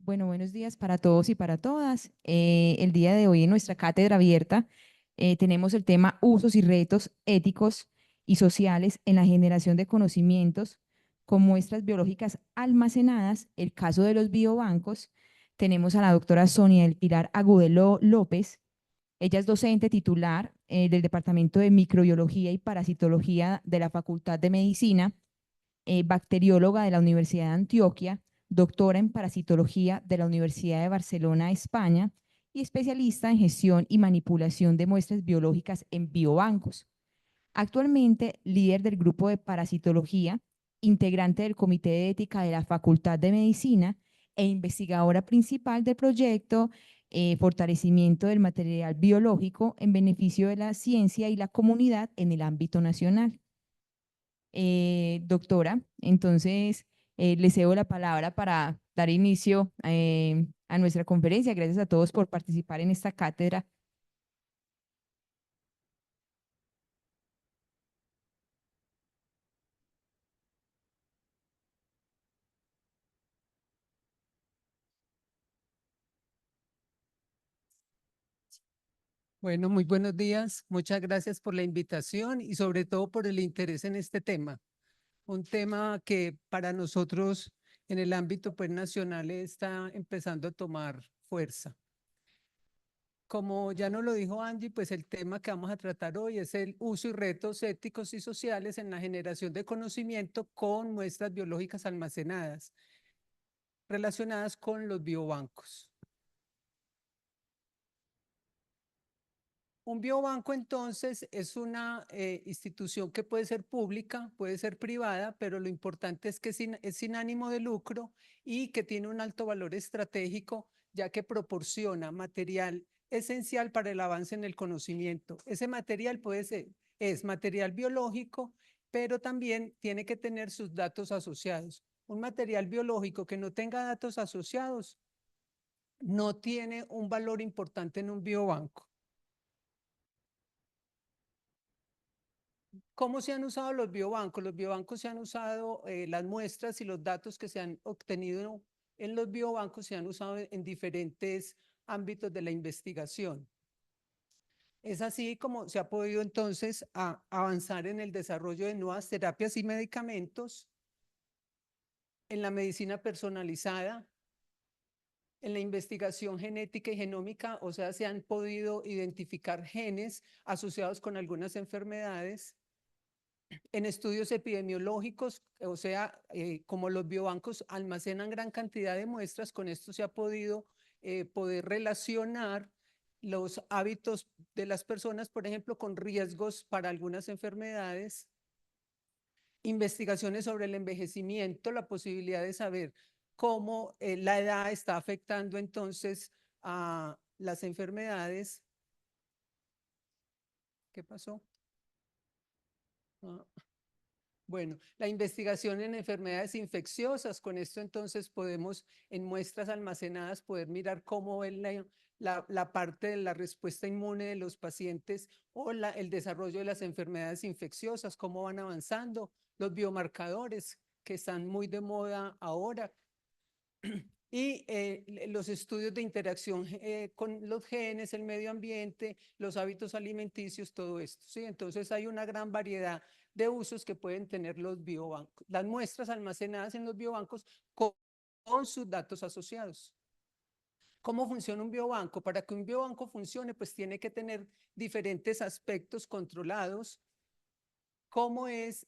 Bueno, buenos días para todos y para todas. El día de hoy en nuestra cátedra abierta tenemos el tema usos y retos éticos y sociales en la generación de conocimientos con muestras biológicas almacenadas, el caso de los biobancos. Tenemos a la doctora Sonia del Pilar Agudelo López. Ella es docente titular del Departamento de Microbiología y Parasitología de la Facultad de Medicina, bacterióloga de la Universidad de Antioquia, doctora en parasitología de la Universidad de Barcelona, España, y especialista en gestión y manipulación de muestras biológicas en biobancos. Actualmente, líder del grupo de parasitología, integrante del Comité de Ética de la Facultad de Medicina e investigadora principal del proyecto Fortalecimiento del Material Biológico en beneficio de la ciencia y la comunidad en el ámbito nacional. Doctora, entonces le cedo la palabra para dar inicio a nuestra conferencia. Gracias a todos por participar en esta cátedra. Bueno, muy buenos días. Muchas gracias por la invitación y sobre todo por el interés en este tema. Un tema que para nosotros en el ámbito pues, nacional está empezando a tomar fuerza. Como ya nos lo dijo Angie, pues el tema que vamos a tratar hoy es el uso y retos éticos y sociales en la generación de conocimiento con muestras biológicas almacenadas relacionadas con los biobancos. Un biobanco entonces es una institución que puede ser pública, puede ser privada, pero lo importante es que es sin ánimo de lucro y que tiene un alto valor estratégico, ya que proporciona material esencial para el avance en el conocimiento. Ese material es material biológico, pero también tiene que tener sus datos asociados. Un material biológico que no tenga datos asociados no tiene un valor importante en un biobanco. ¿Cómo se han usado los biobancos? Los biobancos se han usado, las muestras y los datos que se han obtenido en los biobancos se han usado en diferentes ámbitos de la investigación. Es así como se ha podido entonces avanzar en el desarrollo de nuevas terapias y medicamentos, en la medicina personalizada, en la investigación genética y genómica, o sea, se han podido identificar genes asociados con algunas enfermedades, en estudios epidemiológicos, o sea, como los biobancos almacenan gran cantidad de muestras, con esto se ha podido poder relacionar los hábitos de las personas, por ejemplo, con riesgos para algunas enfermedades, investigaciones sobre el envejecimiento, la posibilidad de saber cómo la edad está afectando entonces a las enfermedades. ¿Qué pasó? Ah. Bueno, la investigación en enfermedades infecciosas, con esto entonces podemos en muestras almacenadas poder mirar cómo es la parte de la respuesta inmune de los pacientes o el desarrollo de las enfermedades infecciosas, cómo van avanzando, los biomarcadores que están muy de moda ahora, y los estudios de interacción con los genes, el medio ambiente, los hábitos alimenticios, todo esto, ¿sí? Entonces hay una gran variedad de usos que pueden tener los biobancos, las muestras almacenadas en los biobancos con sus datos asociados. ¿Cómo funciona un biobanco? Para que un biobanco funcione, pues tiene que tener diferentes aspectos controlados, como es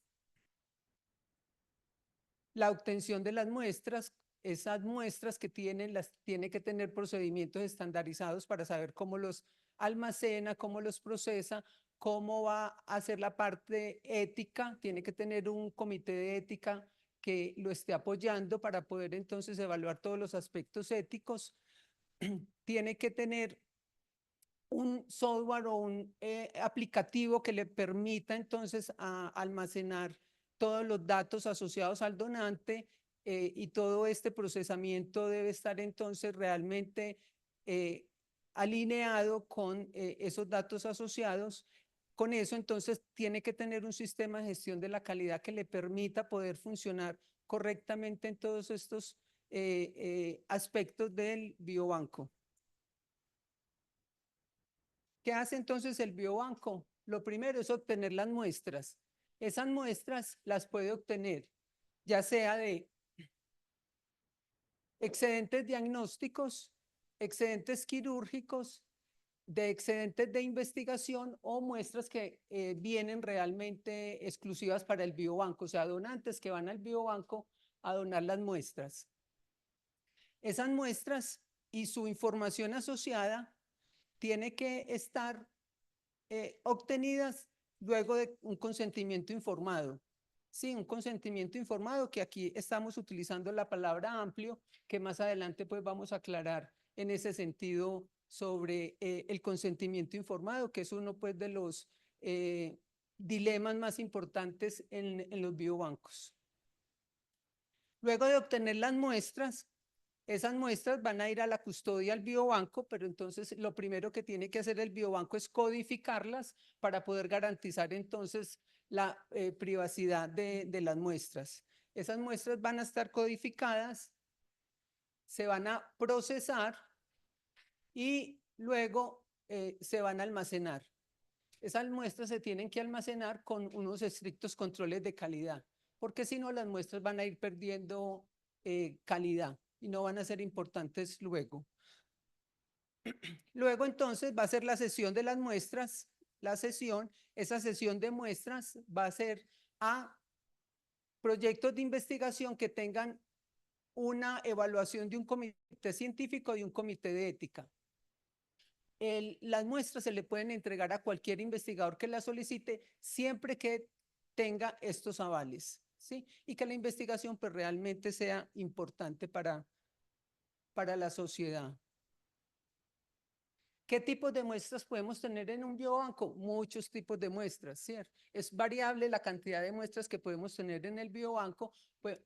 la obtención de las muestras. Esas muestras que tienen, las tiene que tener procedimientos estandarizados para saber cómo los almacena, cómo los procesa, cómo va a hacer la parte ética, tiene que tener un comité de ética que lo esté apoyando para poder entonces evaluar todos los aspectos éticos. Tiene que tener un software o un aplicativo que le permita entonces almacenar todos los datos asociados al donante, y todo este procesamiento debe estar entonces realmente eh, alineado con esos datos asociados. Con eso entonces tiene que tener un sistema de gestión de la calidad que le permita poder funcionar correctamente en todos estos aspectos del biobanco. ¿Qué hace entonces el biobanco? Lo primero es obtener las muestras. Esas muestras las puede obtener ya sea de excedentes diagnósticos, excedentes quirúrgicos, de excedentes de investigación o muestras que vienen realmente exclusivas para el biobanco, o sea, donantes que van al biobanco a donar las muestras. Esas muestras y su información asociada tiene que estar obtenidas luego de un consentimiento informado. Sí, un consentimiento informado, que aquí estamos utilizando la palabra amplio, que más adelante pues vamos a aclarar en ese sentido sobre el consentimiento informado, que es uno pues de los dilemas más importantes en los biobancos. Luego de obtener las muestras, esas muestras van a ir a la custodia al biobanco, pero entonces lo primero que tiene que hacer el biobanco es codificarlas para poder garantizar entonces la privacidad de las muestras. Esas muestras van a estar codificadas, se van a procesar y luego se van a almacenar. Esas muestras se tienen que almacenar con unos estrictos controles de calidad, porque si no las muestras van a ir perdiendo calidad y no van a ser importantes luego. Luego entonces va a ser la sesión de las muestras, esa sesión de muestras va a ser a proyectos de investigación que tengan una evaluación de un comité científico y un comité de ética. Las muestras se le pueden entregar a cualquier investigador que las solicite siempre que tenga estos avales, ¿sí? Y que la investigación pues realmente sea importante para la sociedad. ¿Qué tipos de muestras podemos tener en un biobanco? Muchos tipos de muestras, ¿cierto? Es variable la cantidad de muestras que podemos tener en el biobanco. Pues,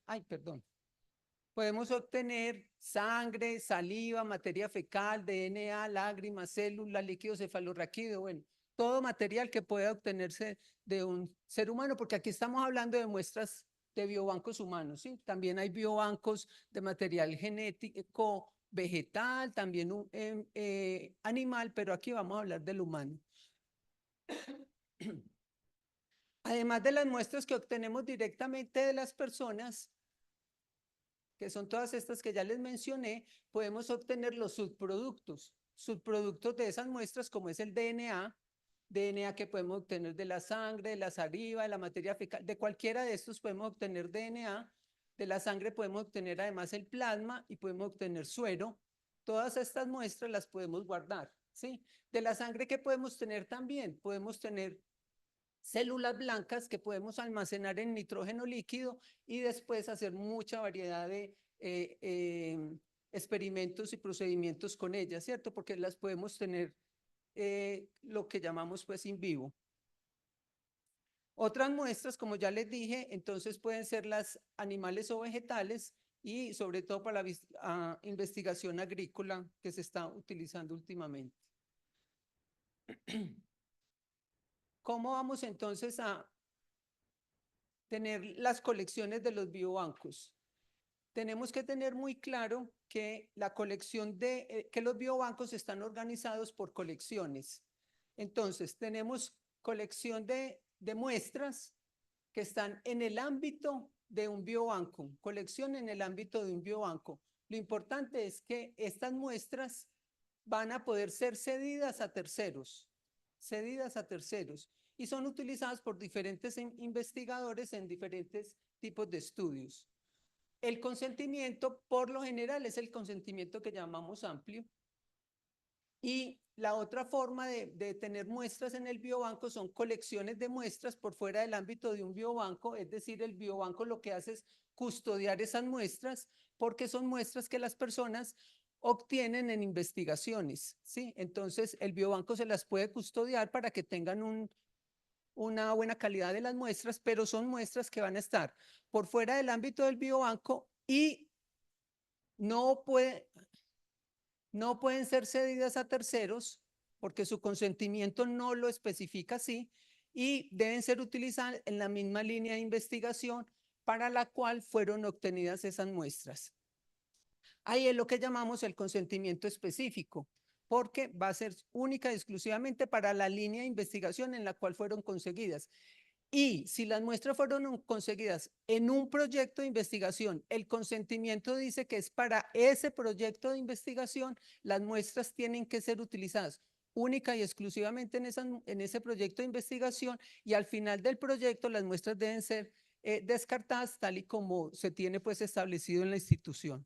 podemos obtener sangre, saliva, materia fecal, DNA, lágrimas, células, líquido cefalorraquídeo, bueno, todo material que pueda obtenerse de un ser humano, porque aquí estamos hablando de muestras de biobancos humanos, ¿sí? También hay biobancos de material genético, vegetal, también animal, pero aquí vamos a hablar del humano. Además de las muestras que obtenemos directamente de las personas, que son todas estas que ya les mencioné, podemos obtener los subproductos de esas muestras, como es el DNA que podemos obtener de la sangre, de la saliva, de la materia fecal, de cualquiera de estos podemos obtener DNA. De la sangre podemos obtener además el plasma y podemos obtener suero. Todas estas muestras las podemos guardar, ¿sí? De la sangre, ¿qué podemos tener también? Podemos tener células blancas que podemos almacenar en nitrógeno líquido y después hacer mucha variedad de experimentos y procedimientos con ellas, ¿cierto? Porque las podemos tener lo que llamamos pues in vivo. Otras muestras, como ya les dije, entonces pueden ser las animales o vegetales y sobre todo para la investigación agrícola que se está utilizando últimamente. ¿Cómo vamos entonces a tener las colecciones de los biobancos? Tenemos que tener muy claro que la colección que los biobancos están organizados por colecciones. Entonces, tenemos colección de muestras que están en el ámbito de un biobanco, colección en el ámbito de un biobanco. Lo importante es que estas muestras van a poder ser cedidas a terceros, y son utilizadas por diferentes investigadores en diferentes tipos de estudios. El consentimiento, por lo general, es el consentimiento que llamamos amplio. Y la otra forma de tener muestras en el biobanco son colecciones de muestras por fuera del ámbito de un biobanco, es decir, el biobanco lo que hace es custodiar esas muestras porque son muestras que las personas obtienen en investigaciones, ¿sí? Entonces, el biobanco se las puede custodiar para que tengan una buena calidad de las muestras, pero son muestras que van a estar por fuera del ámbito del biobanco y no pueden ser cedidas a terceros porque su consentimiento no lo especifica así y deben ser utilizadas en la misma línea de investigación para la cual fueron obtenidas esas muestras. Ahí es lo que llamamos el consentimiento específico, porque va a ser única y exclusivamente para la línea de investigación en la cual fueron conseguidas. Y si las muestras fueron conseguidas en un proyecto de investigación, el consentimiento dice que es para ese proyecto de investigación, las muestras tienen que ser utilizadas única y exclusivamente en ese proyecto de investigación, y al final del proyecto las muestras deben ser descartadas tal y como se tiene pues establecido en la institución.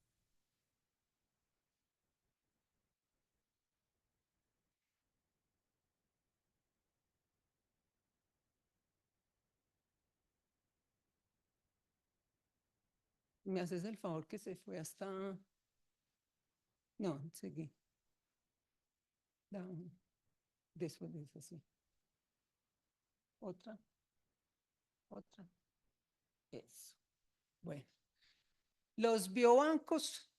¿Me haces el favor que se fue hasta...? No, seguí. Después de eso, sí. Otra, otra. Eso. Bueno. Los biobancos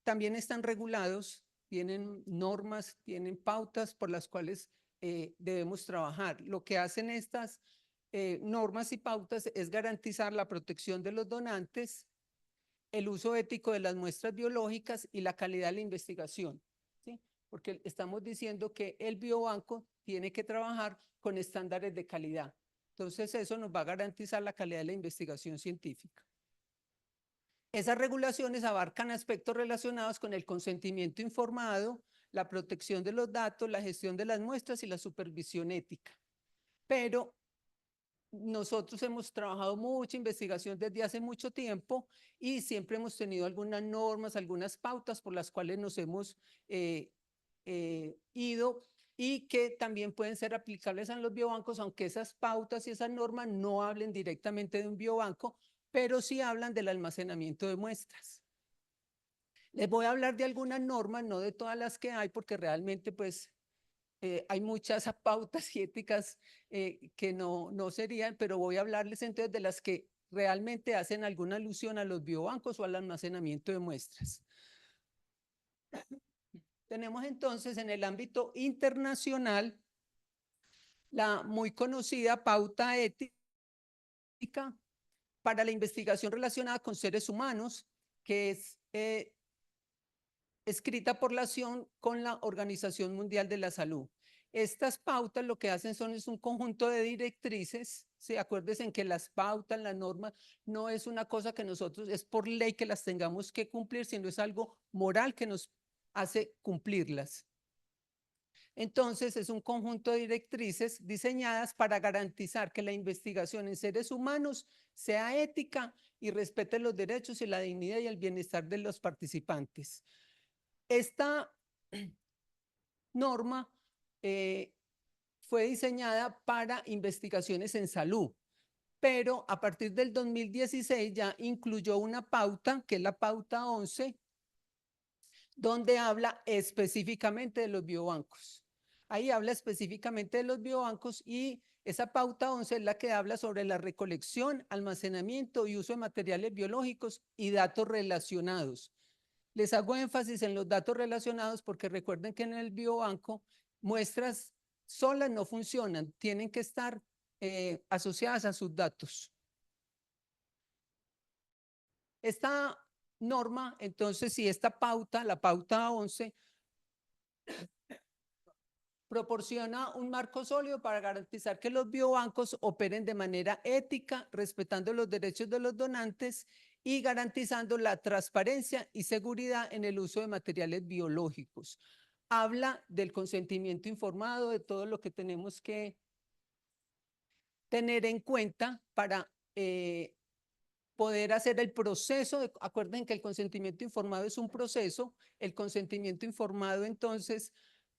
también están regulados, tienen normas, tienen pautas por las cuales debemos trabajar. Lo que hacen estas normas y pautas es garantizar la protección de los donantes, el uso ético de las muestras biológicas y la calidad de la investigación, ¿sí? Porque estamos diciendo que el biobanco tiene que trabajar con estándares de calidad. Entonces eso nos va a garantizar la calidad de la investigación científica. Esas regulaciones abarcan aspectos relacionados con el consentimiento informado, la protección de los datos, la gestión de las muestras y la supervisión ética. Pero nosotros hemos trabajado mucha investigación desde hace mucho tiempo y siempre hemos tenido algunas normas, algunas pautas por las cuales nos hemos ido, y que también pueden ser aplicables a los biobancos, aunque esas pautas y esas normas no hablen directamente de un biobanco, pero sí hablan del almacenamiento de muestras. Les voy a hablar de algunas normas, no de todas las que hay, porque realmente pues hay muchas pautas y éticas que no serían, pero voy a hablarles entonces de las que realmente hacen alguna alusión a los biobancos o al almacenamiento de muestras. Tenemos entonces en el ámbito internacional la muy conocida pauta ética para la investigación relacionada con seres humanos, que es escrita por la ONU con la Organización Mundial de la Salud. Estas pautas lo que hacen es un conjunto de directrices, ¿sí? Acuérdense en que las pautas, la norma, no es una cosa que nosotros, es por ley que las tengamos que cumplir, sino es algo moral que nos hace cumplirlas. Entonces, es un conjunto de directrices diseñadas para garantizar que la investigación en seres humanos sea ética y respete los derechos y la dignidad y el bienestar de los participantes. Esta norma fue diseñada para investigaciones en salud, pero a partir del 2016 ya incluyó una pauta, que es la pauta 11, donde habla específicamente de los biobancos. Ahí habla específicamente de los biobancos, y esa pauta 11 es la que habla sobre la recolección, almacenamiento y uso de materiales biológicos y datos relacionados. Les hago énfasis en los datos relacionados porque recuerden que en el biobanco muestras solas no funcionan, tienen que estar asociadas a sus datos. Esta norma, entonces, si esta pauta, la pauta 11, proporciona un marco sólido para garantizar que los biobancos operen de manera ética, respetando los derechos de los donantes y garantizando la transparencia y seguridad en el uso de materiales biológicos. Habla del consentimiento informado, de todo lo que tenemos que tener en cuenta para poder hacer el proceso. Acuerden que el consentimiento informado es un proceso. El consentimiento informado, entonces,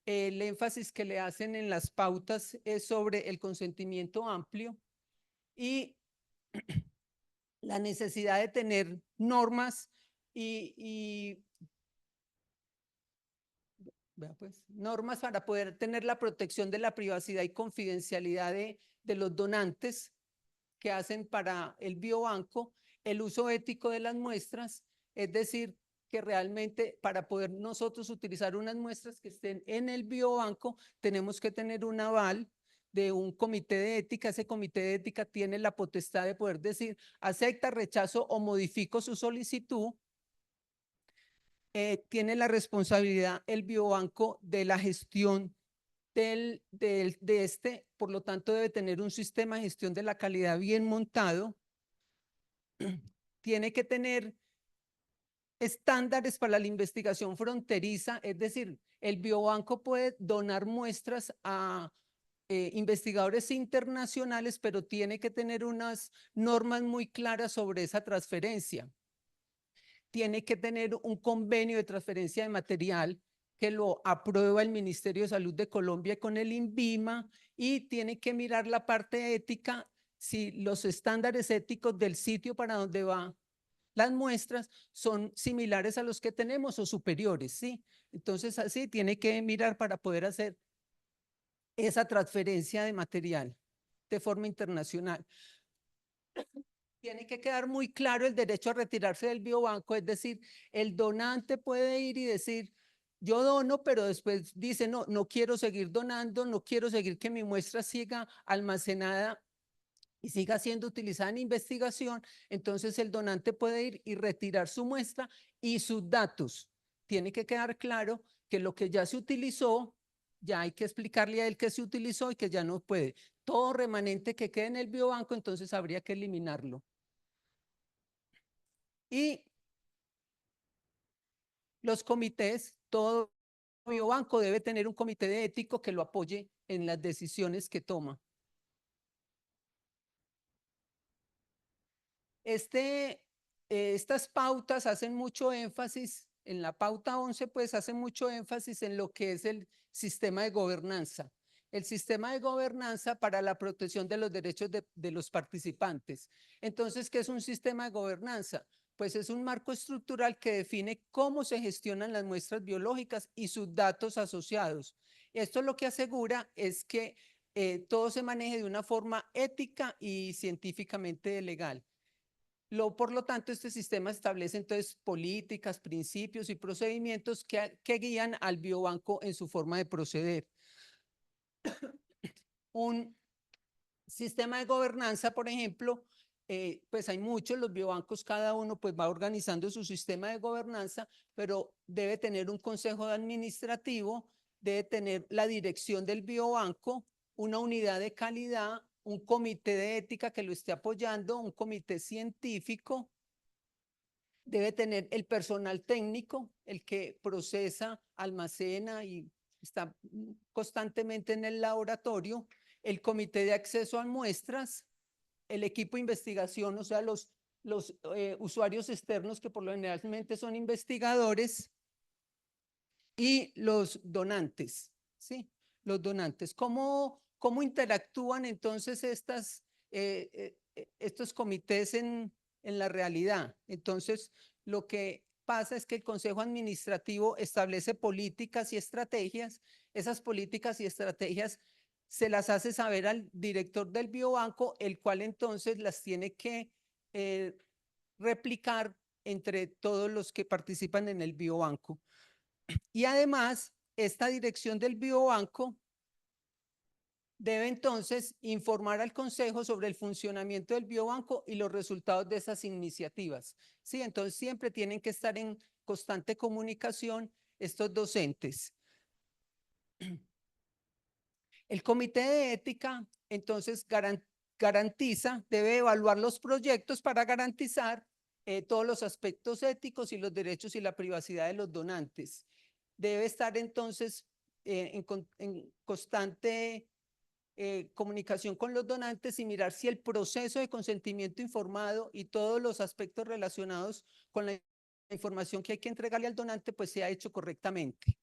el énfasis que le hacen en las pautas es sobre el consentimiento amplio y la necesidad de tener normas y pues, normas para poder tener la protección de la privacidad y confidencialidad de los donantes que hacen para el biobanco, el uso ético de las muestras, es decir, que realmente para poder nosotros utilizar unas muestras que estén en el biobanco, tenemos que tener un aval de un comité de ética. Ese comité de ética tiene la potestad de poder decir, acepta, rechazo o modifico su solicitud. tiene la responsabilidad el biobanco de la gestión por lo tanto debe tener un sistema de gestión de la calidad bien montado, tiene que tener estándares para la investigación fronteriza, es decir, el biobanco puede donar muestras a investigadores internacionales, pero tiene que tener unas normas muy claras sobre esa transferencia. Tiene que tener un convenio de transferencia de material que lo aprueba el Ministerio de Salud de Colombia con el INVIMA, y tiene que mirar la parte ética, si los estándares éticos del sitio para donde va las muestras son similares a los que tenemos o superiores, ¿sí? Entonces, así tiene que mirar para poder hacer esa transferencia de material de forma internacional. Tiene que quedar muy claro el derecho a retirarse del biobanco, es decir, el donante puede ir y decir, yo dono, pero después dice, no, no quiero seguir donando, no quiero seguir que mi muestra siga almacenada y siga siendo utilizada en investigación. Entonces el donante puede ir y retirar su muestra y sus datos. Tiene que quedar claro que lo que ya se utilizó, ya hay que explicarle a él que se utilizó y que ya no puede. Todo remanente que quede en el biobanco, entonces habría que eliminarlo. Y los comités, todo biobanco debe tener un comité de ético que lo apoye en las decisiones que toma. Estas pautas hacen mucho énfasis, en la pauta 11 pues hace mucho énfasis en lo que es el sistema de gobernanza. El sistema de gobernanza para la protección de los derechos de los participantes. Entonces, ¿qué es un sistema de gobernanza? Pues es un marco estructural que define cómo se gestionan las muestras biológicas y sus datos asociados. Esto lo que asegura es que todo se maneje de una forma ética y científicamente legal. Por lo tanto, este sistema establece entonces políticas, principios y procedimientos que guían al biobanco en su forma de proceder. Un sistema de gobernanza, por ejemplo, pues hay muchos, los biobancos cada uno pues va organizando su sistema de gobernanza, pero debe tener un consejo administrativo, debe tener la dirección del biobanco, una unidad de calidad, un comité de ética que lo esté apoyando, un comité científico, debe tener el personal técnico, el que procesa, almacena y está constantemente en el laboratorio, el comité de acceso a muestras, el equipo de investigación, o sea, los usuarios externos que por lo generalmente son investigadores, y los donantes, ¿sí? Los donantes. ¿Cómo interactúan entonces estos comités en la realidad? Entonces, lo que pasa es que el Consejo Administrativo establece políticas y estrategias. Esas políticas y estrategias se las hace saber al director del biobanco, el cual entonces las tiene que replicar entre todos los que participan en el biobanco. Y además, esta dirección del biobanco debe entonces informar al Consejo sobre el funcionamiento del biobanco y los resultados de esas iniciativas. Sí, entonces siempre tienen que estar en constante comunicación estos docentes. El comité de ética entonces garantiza, debe evaluar los proyectos para garantizar todos los aspectos éticos y los derechos y la privacidad de los donantes. Debe estar entonces en constante comunicación con los donantes y mirar si el proceso de consentimiento informado y todos los aspectos relacionados con la información que hay que entregarle al donante pues se ha hecho correctamente.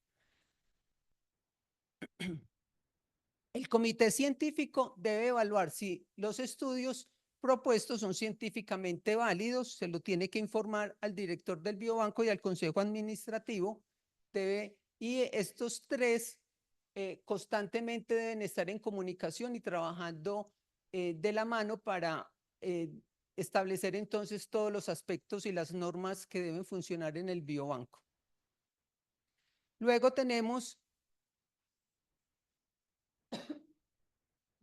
El comité científico debe evaluar si los estudios propuestos son científicamente válidos, se lo tiene que informar al director del biobanco y al consejo administrativo, y estos tres constantemente deben estar en comunicación y trabajando de la mano para establecer entonces todos los aspectos y las normas que deben funcionar en el biobanco. Luego tenemos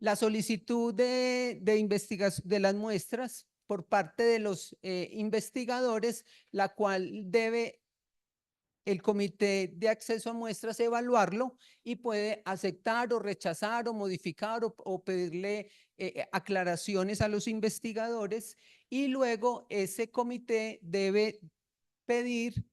la solicitud de investigación de las muestras por parte de los investigadores, la cual debe el comité de acceso a muestras evaluarlo y puede aceptar o rechazar o modificar o pedirle aclaraciones a los investigadores, y luego ese comité debe pedir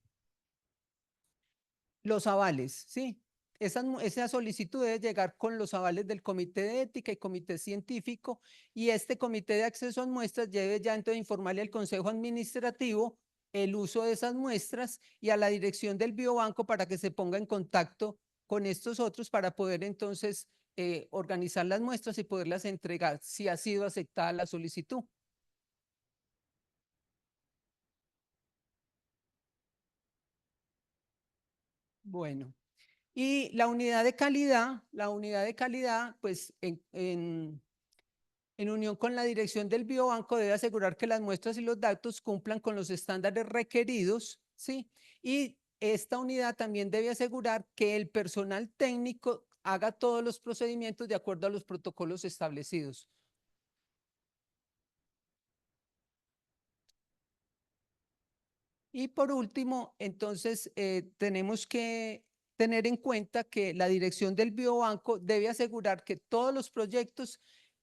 los avales, ¿sí? Esa solicitud debe llegar con los avales del comité de ética y comité científico, y este comité de acceso a muestras debe ya entonces informarle al consejo administrativo el uso de esas muestras y a la dirección del biobanco para que se ponga en contacto con estos otros para poder entonces organizar las muestras y poderlas entregar si ha sido aceptada la solicitud. Bueno. Y la unidad de calidad, pues en unión con la dirección del biobanco debe asegurar que las muestras y los datos cumplan con los estándares requeridos, ¿sí? Y esta unidad también debe asegurar que el personal técnico haga todos los procedimientos de acuerdo a los protocolos establecidos. Y por último, entonces, tenemos que tener en cuenta que la dirección del biobanco debe asegurar que todos los proyectos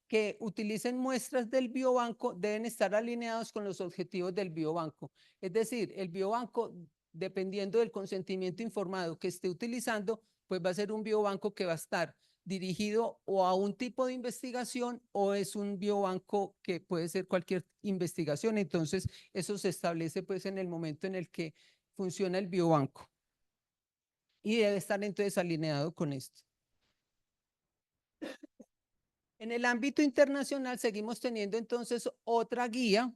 que utilicen muestras del biobanco deben estar alineados con los objetivos del biobanco. Es decir, el biobanco, dependiendo del consentimiento informado que esté utilizando, pues va a ser un biobanco que va a estar dirigido o a un tipo de investigación o es un biobanco que puede ser cualquier investigación. Entonces, eso se establece pues en el momento en el que funciona el biobanco y debe estar entonces alineado con esto. En el ámbito internacional seguimos teniendo entonces otra guía,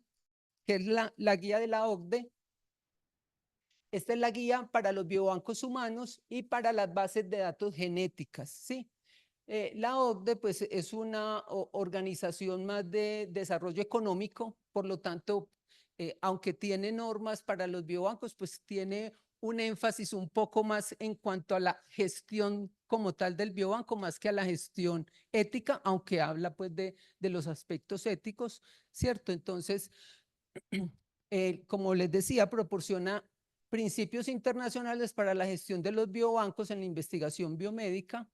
que es la guía de la OCDE. Esta es la guía para los biobancos humanos y para las bases de datos genéticas, ¿sí? La OCDE pues es una organización más de desarrollo económico, por lo tanto, aunque tiene normas para los biobancos, pues tiene un énfasis un poco más en cuanto a la gestión como tal del biobanco, más que a la gestión ética, aunque habla pues de los aspectos éticos, ¿cierto? Entonces, como les decía, proporciona principios internacionales para la gestión de los biobancos en la investigación biomédica.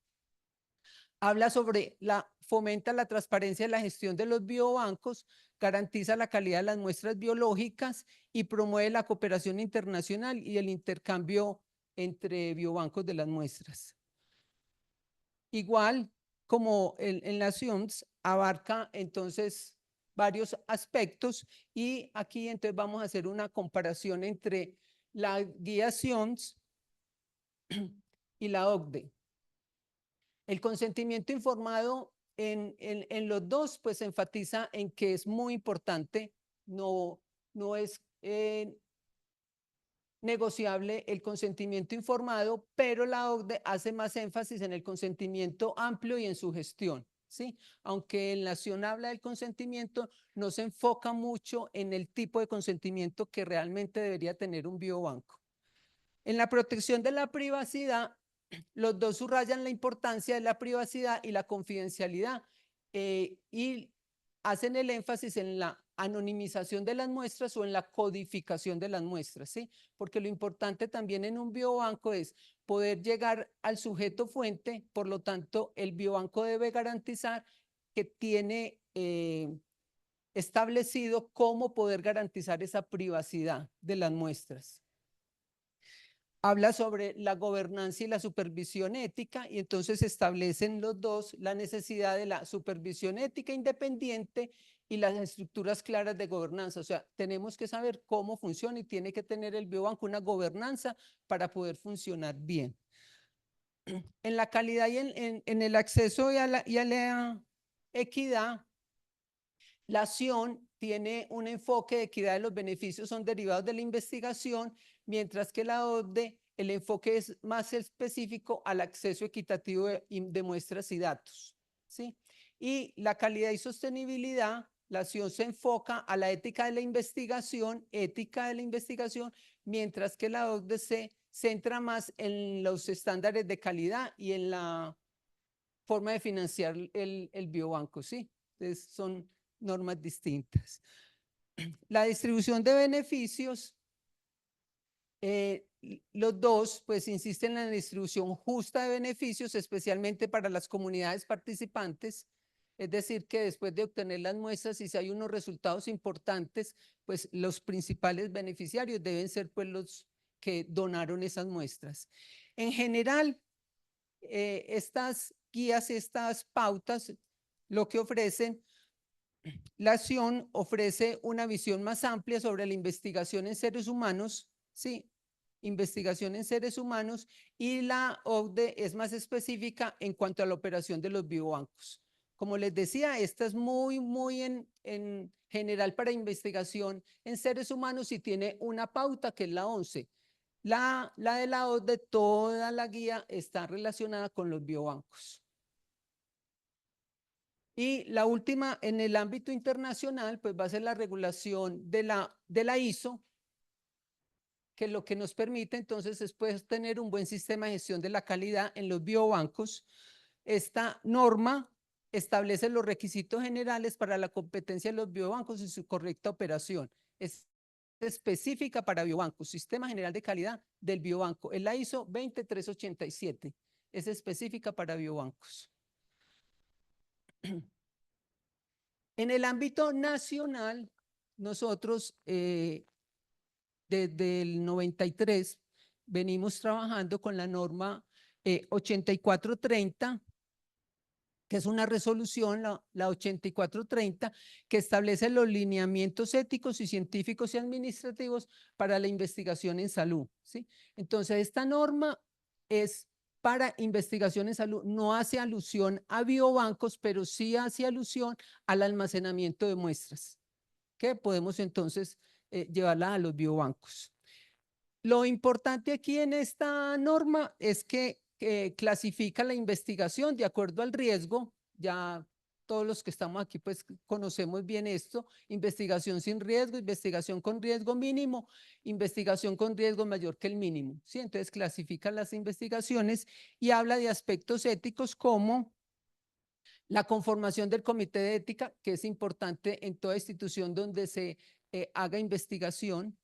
Habla sobre fomenta la transparencia en la gestión de los biobancos, garantiza la calidad de las muestras biológicas y promueve la cooperación internacional y el intercambio entre biobancos de las muestras. Igual como en la SIOMS, abarca entonces varios aspectos, y aquí entonces vamos a hacer una comparación entre la guía SIOMS y la OCDE. El consentimiento informado en los dos pues enfatiza en que es muy importante, no es negociable el consentimiento informado, pero la OCDE hace más énfasis en el consentimiento amplio y en su gestión, ¿sí? Aunque en la Nación habla del consentimiento, no se enfoca mucho en el tipo de consentimiento que realmente debería tener un biobanco. En la protección de la privacidad, los dos subrayan la importancia de la privacidad y la confidencialidad, y hacen el énfasis en la anonimización de las muestras o en la codificación de las muestras, ¿sí? Porque lo importante también en un biobanco es poder llegar al sujeto fuente, por lo tanto, el biobanco debe garantizar que tiene establecido cómo poder garantizar esa privacidad de las muestras. Habla sobre la gobernanza y la supervisión ética, y entonces establecen los dos la necesidad de la supervisión ética independiente y las estructuras claras de gobernanza. O sea, tenemos que saber cómo funciona y tiene que tener el biobanco una gobernanza para poder funcionar bien. En la calidad y en el acceso y a la equidad, la acción tiene un enfoque de equidad de los beneficios son derivados de la investigación, mientras que la OCDE, el enfoque es más específico al acceso equitativo de muestras y datos, ¿sí? Y la calidad y sostenibilidad, la acción se enfoca a la ética de la investigación, mientras que la OCDE se centra más en los estándares de calidad y en la forma de financiar el biobanco, ¿sí? Entonces son normas distintas. La distribución de beneficios, los dos, pues, insisten en la distribución justa de beneficios, especialmente para las comunidades participantes. Es decir, que después de obtener las muestras, y si hay unos resultados importantes, pues los principales beneficiarios deben ser pues los que donaron esas muestras. En general, estas guías, estas pautas, lo que ofrecen, la acción ofrece una visión más amplia sobre la investigación en seres humanos, ¿sí? Investigación en seres humanos, y la OCDE es más específica en cuanto a la operación de los biobancos. Como les decía, esta es muy en general para investigación en seres humanos y tiene una pauta que es la 11. La de la OCDE, toda la guía está relacionada con los biobancos. Y la última, en el ámbito internacional, pues va a ser la regulación de la ISO, que lo que nos permite entonces es pues, tener un buen sistema de gestión de la calidad en los biobancos. Esta norma establece los requisitos generales para la competencia de los biobancos y su correcta operación. Es específica para biobancos, Sistema General de Calidad del Biobanco. Es la ISO 20387. Es específica para biobancos. En el ámbito nacional, nosotros desde el 93 venimos trabajando con la norma 8430, que es una resolución, la 8430, que establece los lineamientos éticos y científicos y administrativos para la investigación en salud, ¿sí? Entonces, esta norma es para investigación en salud, no hace alusión a biobancos, pero sí hace alusión al almacenamiento de muestras, que podemos entonces llevarla a los biobancos. Lo importante aquí en esta norma es que clasifica la investigación de acuerdo al riesgo. Ya todos los que estamos aquí pues conocemos bien esto: investigación sin riesgo, investigación con riesgo mínimo, investigación con riesgo mayor que el mínimo, ¿sí? Entonces clasifica las investigaciones y habla de aspectos éticos como la conformación del comité de ética, que es importante en toda institución donde se haga investigación,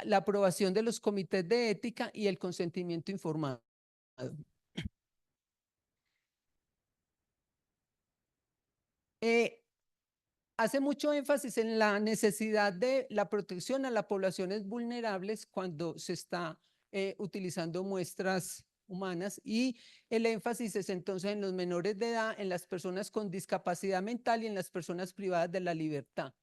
la aprobación de los comités de ética y el consentimiento informado. Hace mucho énfasis en la necesidad de la protección a las poblaciones vulnerables cuando se está utilizando muestras humanas, y el énfasis es entonces en los menores de edad, en las personas con discapacidad mental y en las personas privadas de la libertad.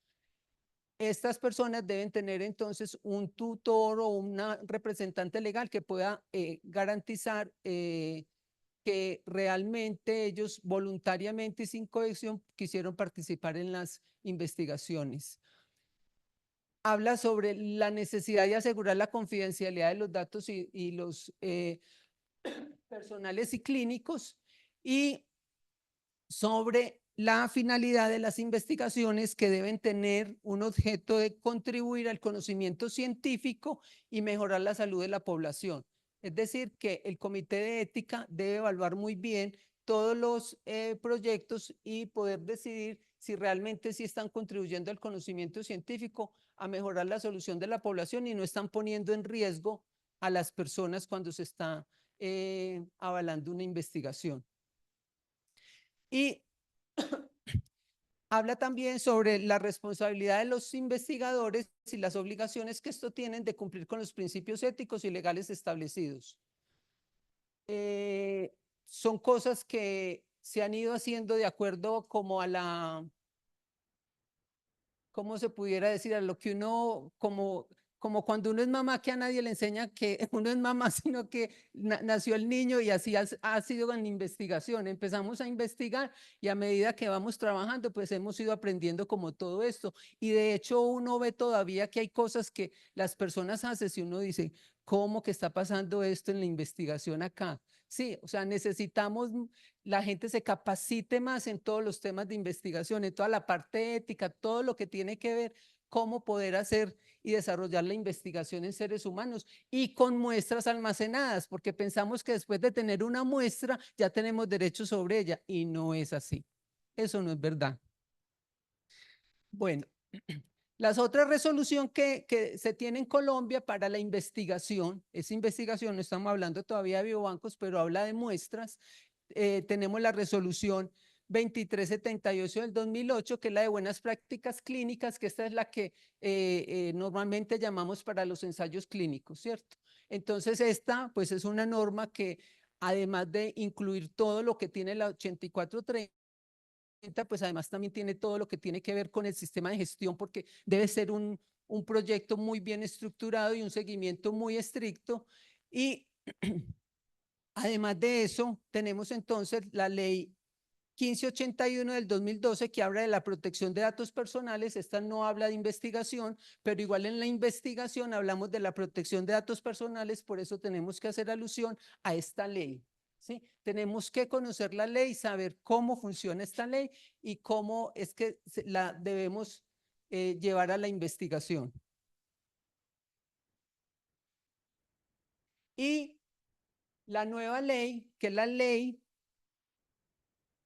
Estas personas deben tener entonces un tutor o una representante legal que pueda garantizar que realmente ellos voluntariamente y sin cohesión quisieron participar en las investigaciones. Habla sobre la necesidad de asegurar la confidencialidad de los datos y los personales y clínicos, y sobre la finalidad de las investigaciones, que deben tener un objeto de contribuir al conocimiento científico y mejorar la salud de la población. Es decir, que el comité de ética debe evaluar muy bien todos los proyectos y poder decidir si realmente sí están contribuyendo al conocimiento científico, a mejorar la solución de la población, y no están poniendo en riesgo a las personas cuando se está avalando una investigación. Y habla también sobre la responsabilidad de los investigadores y las obligaciones que estos tienen de cumplir con los principios éticos y legales establecidos. Son cosas que se han ido haciendo de acuerdo como a la, ¿cómo se pudiera decir? A lo que uno, como cuando uno es mamá, que a nadie le enseña que uno es mamá, sino que nació el niño, y así ha sido en investigación. Empezamos a investigar y a medida que vamos trabajando, pues hemos ido aprendiendo como todo esto. Y de hecho uno ve todavía que hay cosas que las personas hacen y uno dice, ¿cómo que está pasando esto en la investigación acá? Sí, o sea, necesitamos la gente se capacite más en todos los temas de investigación, en toda la parte ética, todo lo que tiene que ver cómo poder hacer y desarrollar la investigación en seres humanos y con muestras almacenadas, porque pensamos que después de tener una muestra ya tenemos derecho sobre ella, y no es así. Eso no es verdad. Bueno, Las otras resolución que se tiene en Colombia para la investigación, es investigación, no estamos hablando todavía de biobancos, pero habla de muestras. Tenemos la resolución 2378 del 2008, que es la de buenas prácticas clínicas, que esta es la que normalmente llamamos para los ensayos clínicos, ¿cierto? Entonces esta pues es una norma que además de incluir todo lo que tiene la 8430, pues además también tiene todo lo que tiene que ver con el sistema de gestión, porque debe ser un proyecto muy bien estructurado y un seguimiento muy estricto. Y además de eso, tenemos entonces la ley 1581 del 2012 que habla de la protección de datos personales. Esta no habla de investigación, pero igual en la investigación hablamos de la protección de datos personales, por eso tenemos que hacer alusión a esta ley. ¿Sí? Tenemos que conocer la ley, saber cómo funciona esta ley y cómo es que la debemos llevar a la investigación. Y la nueva ley, que es la ley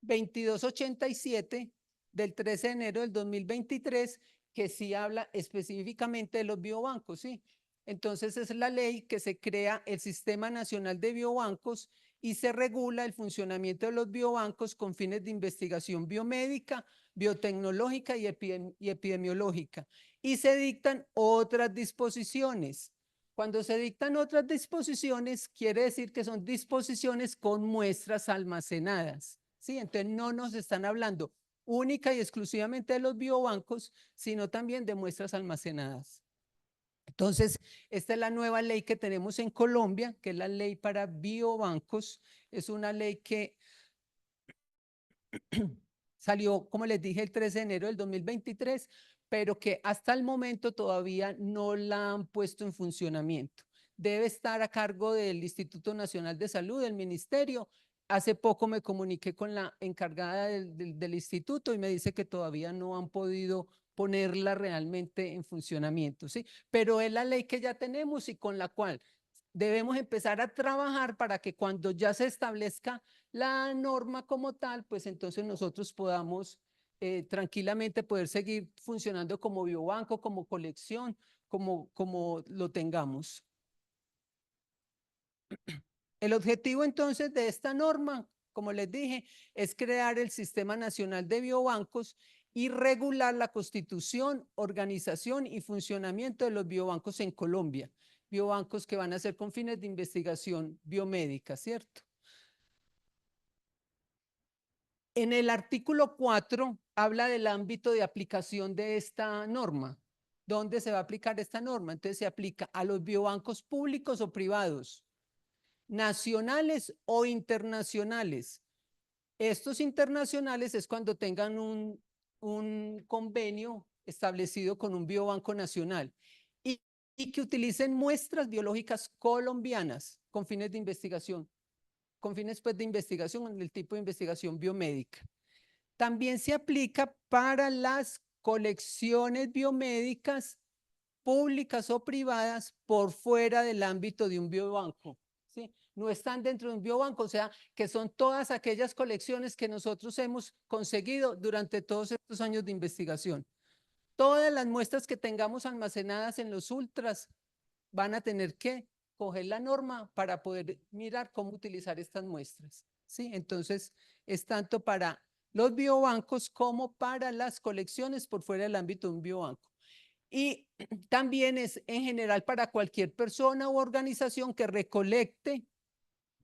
2287 del 13 de enero del 2023, que sí habla específicamente de los biobancos, ¿sí? Entonces es la ley que se crea el Sistema Nacional de Biobancos y se regula el funcionamiento de los biobancos con fines de investigación biomédica, biotecnológica y epidemiológica. Y se dictan otras disposiciones. Cuando se dictan otras disposiciones, quiere decir que son disposiciones con muestras almacenadas. ¿Sí? Entonces no nos están hablando única y exclusivamente de los biobancos, sino también de muestras almacenadas. Entonces, esta es la nueva ley que tenemos en Colombia, que es la ley para biobancos. Es una ley que salió, como les dije, el 13 de enero del 2023, pero que hasta el momento todavía no la han puesto en funcionamiento. Debe estar a cargo del Instituto Nacional de Salud, del Ministerio. Hace poco me comuniqué con la encargada del instituto y me dice que todavía no han podido ponerla realmente en funcionamiento, ¿sí? Pero es la ley que ya tenemos y con la cual debemos empezar a trabajar para que cuando ya se establezca la norma como tal, pues entonces nosotros podamos tranquilamente poder seguir funcionando como biobanco, como colección, como lo tengamos. El objetivo entonces de esta norma, como les dije, es crear el Sistema Nacional de Biobancos y regular la constitución, organización y funcionamiento de los biobancos en Colombia. Biobancos que van a ser con fines de investigación biomédica, ¿cierto? En el artículo 4 habla del ámbito de aplicación de esta norma. ¿Dónde se va a aplicar esta norma? Entonces se aplica a los biobancos públicos o privados, nacionales o internacionales. Estos internacionales es cuando tengan un convenio establecido con un biobanco nacional y que utilicen muestras biológicas colombianas con fines de investigación, con fines pues, de investigación, del tipo de investigación biomédica. También se aplica para las colecciones biomédicas públicas o privadas por fuera del ámbito de un biobanco. ¿Sí? No están dentro de un biobanco, o sea, que son todas aquellas colecciones que nosotros hemos conseguido durante todos estos años de investigación. Todas las muestras que tengamos almacenadas en los ultras van a tener que coger la norma para poder mirar cómo utilizar estas muestras. ¿Sí? Entonces, es tanto para los biobancos como para las colecciones por fuera del ámbito de un biobanco. Y también es en general para cualquier persona u organización que recolecte,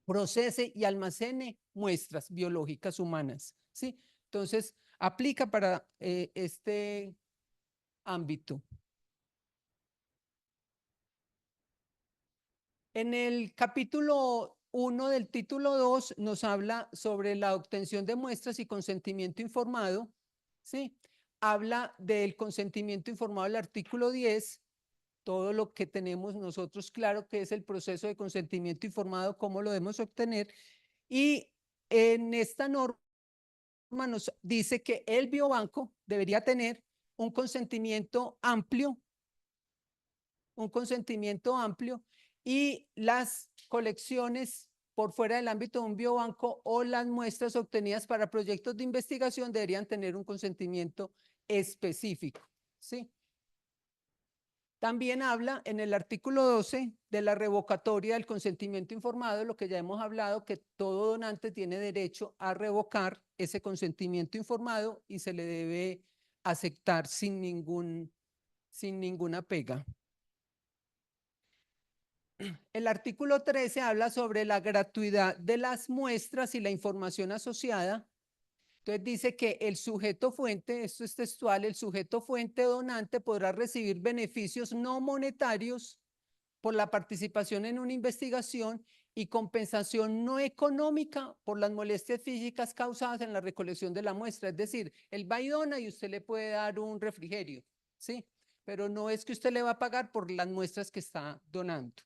procese y almacene muestras biológicas humanas. ¿Sí? Entonces, aplica para este ámbito. En el capítulo 1 del título 2 nos habla sobre la obtención de muestras y consentimiento informado, ¿sí? Habla del consentimiento informado del artículo 10, todo lo que tenemos nosotros claro que es el proceso de consentimiento informado, cómo lo debemos obtener. Y en esta norma nos dice que el biobanco debería tener un consentimiento amplio y las colecciones por fuera del ámbito de un biobanco o las muestras obtenidas para proyectos de investigación deberían tener un consentimiento específico, ¿sí? También habla en el artículo 12 de la revocatoria del consentimiento informado, lo que ya hemos hablado, que todo donante tiene derecho a revocar ese consentimiento informado y se le debe aceptar sin ninguna pega. El artículo 13 habla sobre la gratuidad de las muestras y la información asociada. Entonces dice que el sujeto fuente, esto es textual, el sujeto fuente donante podrá recibir beneficios no monetarios por la participación en una investigación y compensación no económica por las molestias físicas causadas en la recolección de la muestra. Es decir, él va y dona y usted le puede dar un refrigerio, ¿sí? Pero no es que usted le va a pagar por las muestras que está donando.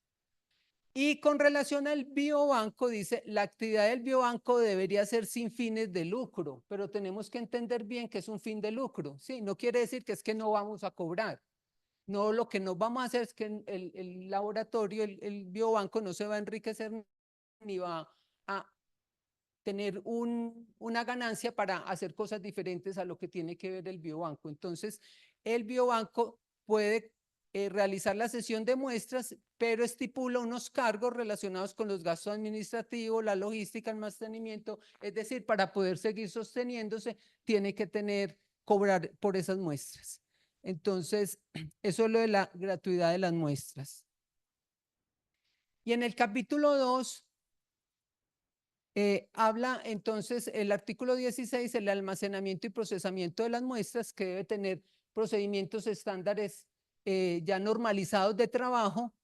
Y con relación al biobanco, dice, la actividad del biobanco debería ser sin fines de lucro, pero tenemos que entender bien que es un fin de lucro, ¿sí? No quiere decir que es que no vamos a cobrar. No, lo que nos vamos a hacer es que el laboratorio, el biobanco no se va a enriquecer ni va a tener una ganancia para hacer cosas diferentes a lo que tiene que ver el biobanco. Entonces, el biobanco puede realizar la sesión de muestras, pero estipula unos cargos relacionados con los gastos administrativos, la logística, el mantenimiento, es decir, para poder seguir sosteniéndose, tiene que cobrar por esas muestras. Entonces, eso es lo de la gratuidad de las muestras. Y en el capítulo 2 habla entonces el artículo 16, el almacenamiento y procesamiento de las muestras, que debe tener procedimientos estándares ya normalizados de trabajo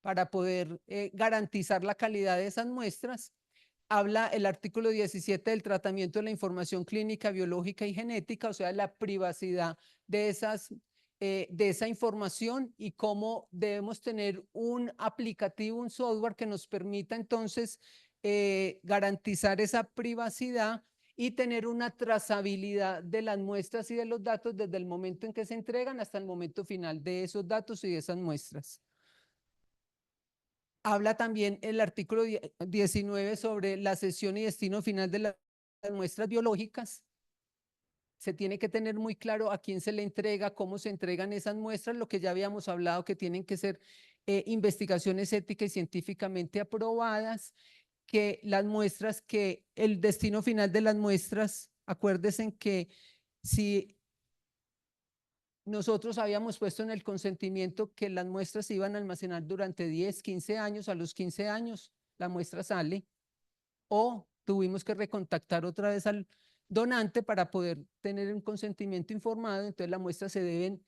para poder garantizar la calidad de esas muestras. Habla el artículo 17 del tratamiento de la información clínica, biológica y genética, o sea, la privacidad de esa información y cómo debemos tener un aplicativo, un software que nos permita entonces garantizar esa privacidad y tener una trazabilidad de las muestras y de los datos desde el momento en que se entregan hasta el momento final de esos datos y de esas muestras. Habla también el artículo 19 sobre la sesión y destino final de las muestras biológicas. Se tiene que tener muy claro a quién se le entrega, cómo se entregan esas muestras, lo que ya habíamos hablado, que tienen que ser investigaciones éticas y científicamente aprobadas, que las muestras, que el destino final de las muestras, acuérdense que si nosotros habíamos puesto en el consentimiento que las muestras se iban a almacenar durante 10, 15 años, a los 15 años la muestra sale, o tuvimos que recontactar otra vez al donante para poder tener un consentimiento informado, entonces las muestras se deben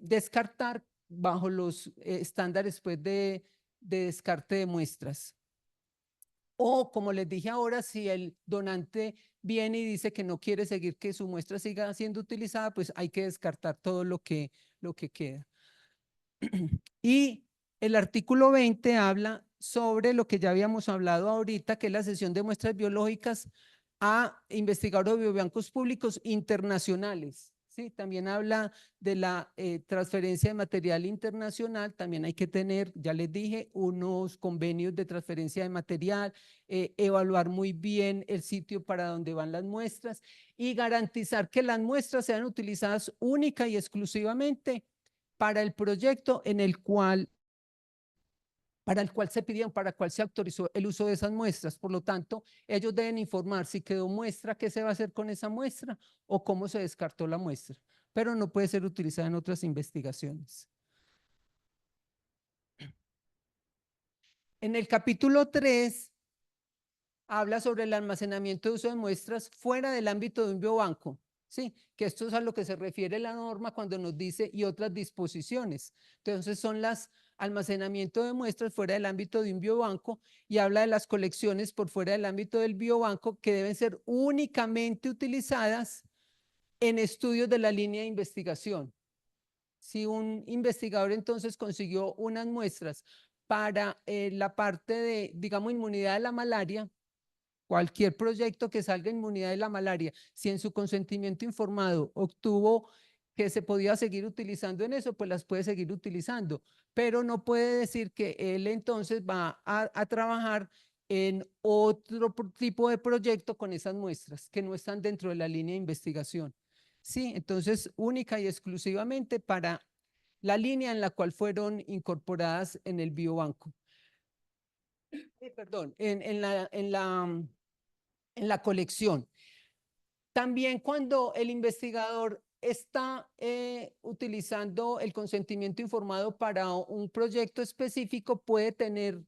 descartar bajo los estándares pues, de descarte de muestras. O como les dije ahora, si el donante viene y dice que no quiere seguir que su muestra siga siendo utilizada, pues hay que descartar todo lo que queda. Y el artículo 20 habla sobre lo que ya habíamos hablado ahorita, que es la sesión de muestras biológicas a investigadores de biobancos públicos internacionales. Sí, también habla de la transferencia de material internacional. También hay que tener, ya les dije, unos convenios de transferencia de material, evaluar muy bien el sitio para donde van las muestras y garantizar que las muestras sean utilizadas única y exclusivamente para el proyecto para el cual se pidieron, para el cual se autorizó el uso de esas muestras. Por lo tanto, ellos deben informar si quedó muestra, qué se va a hacer con esa muestra o cómo se descartó la muestra, pero no puede ser utilizada en otras investigaciones. En el capítulo 3 habla sobre el almacenamiento de uso de muestras fuera del ámbito de un biobanco. Sí, que esto es a lo que se refiere la norma cuando nos dice y otras disposiciones. Entonces son las almacenamiento de muestras fuera del ámbito de un biobanco y habla de las colecciones por fuera del ámbito del biobanco que deben ser únicamente utilizadas en estudios de la línea de investigación. Si un investigador entonces consiguió unas muestras para la parte de, digamos, inmunidad de la malaria, cualquier proyecto que salga en inmunidad de la malaria, si en su consentimiento informado obtuvo que se podía seguir utilizando en eso, pues las puede seguir utilizando, pero no puede decir que él entonces va a trabajar en otro tipo de proyecto con esas muestras que no están dentro de la línea de investigación. Sí, entonces única y exclusivamente para la línea en la cual fueron incorporadas en el biobanco. Perdón, en la colección. También cuando el investigador está utilizando el consentimiento informado para un proyecto específico, puede tener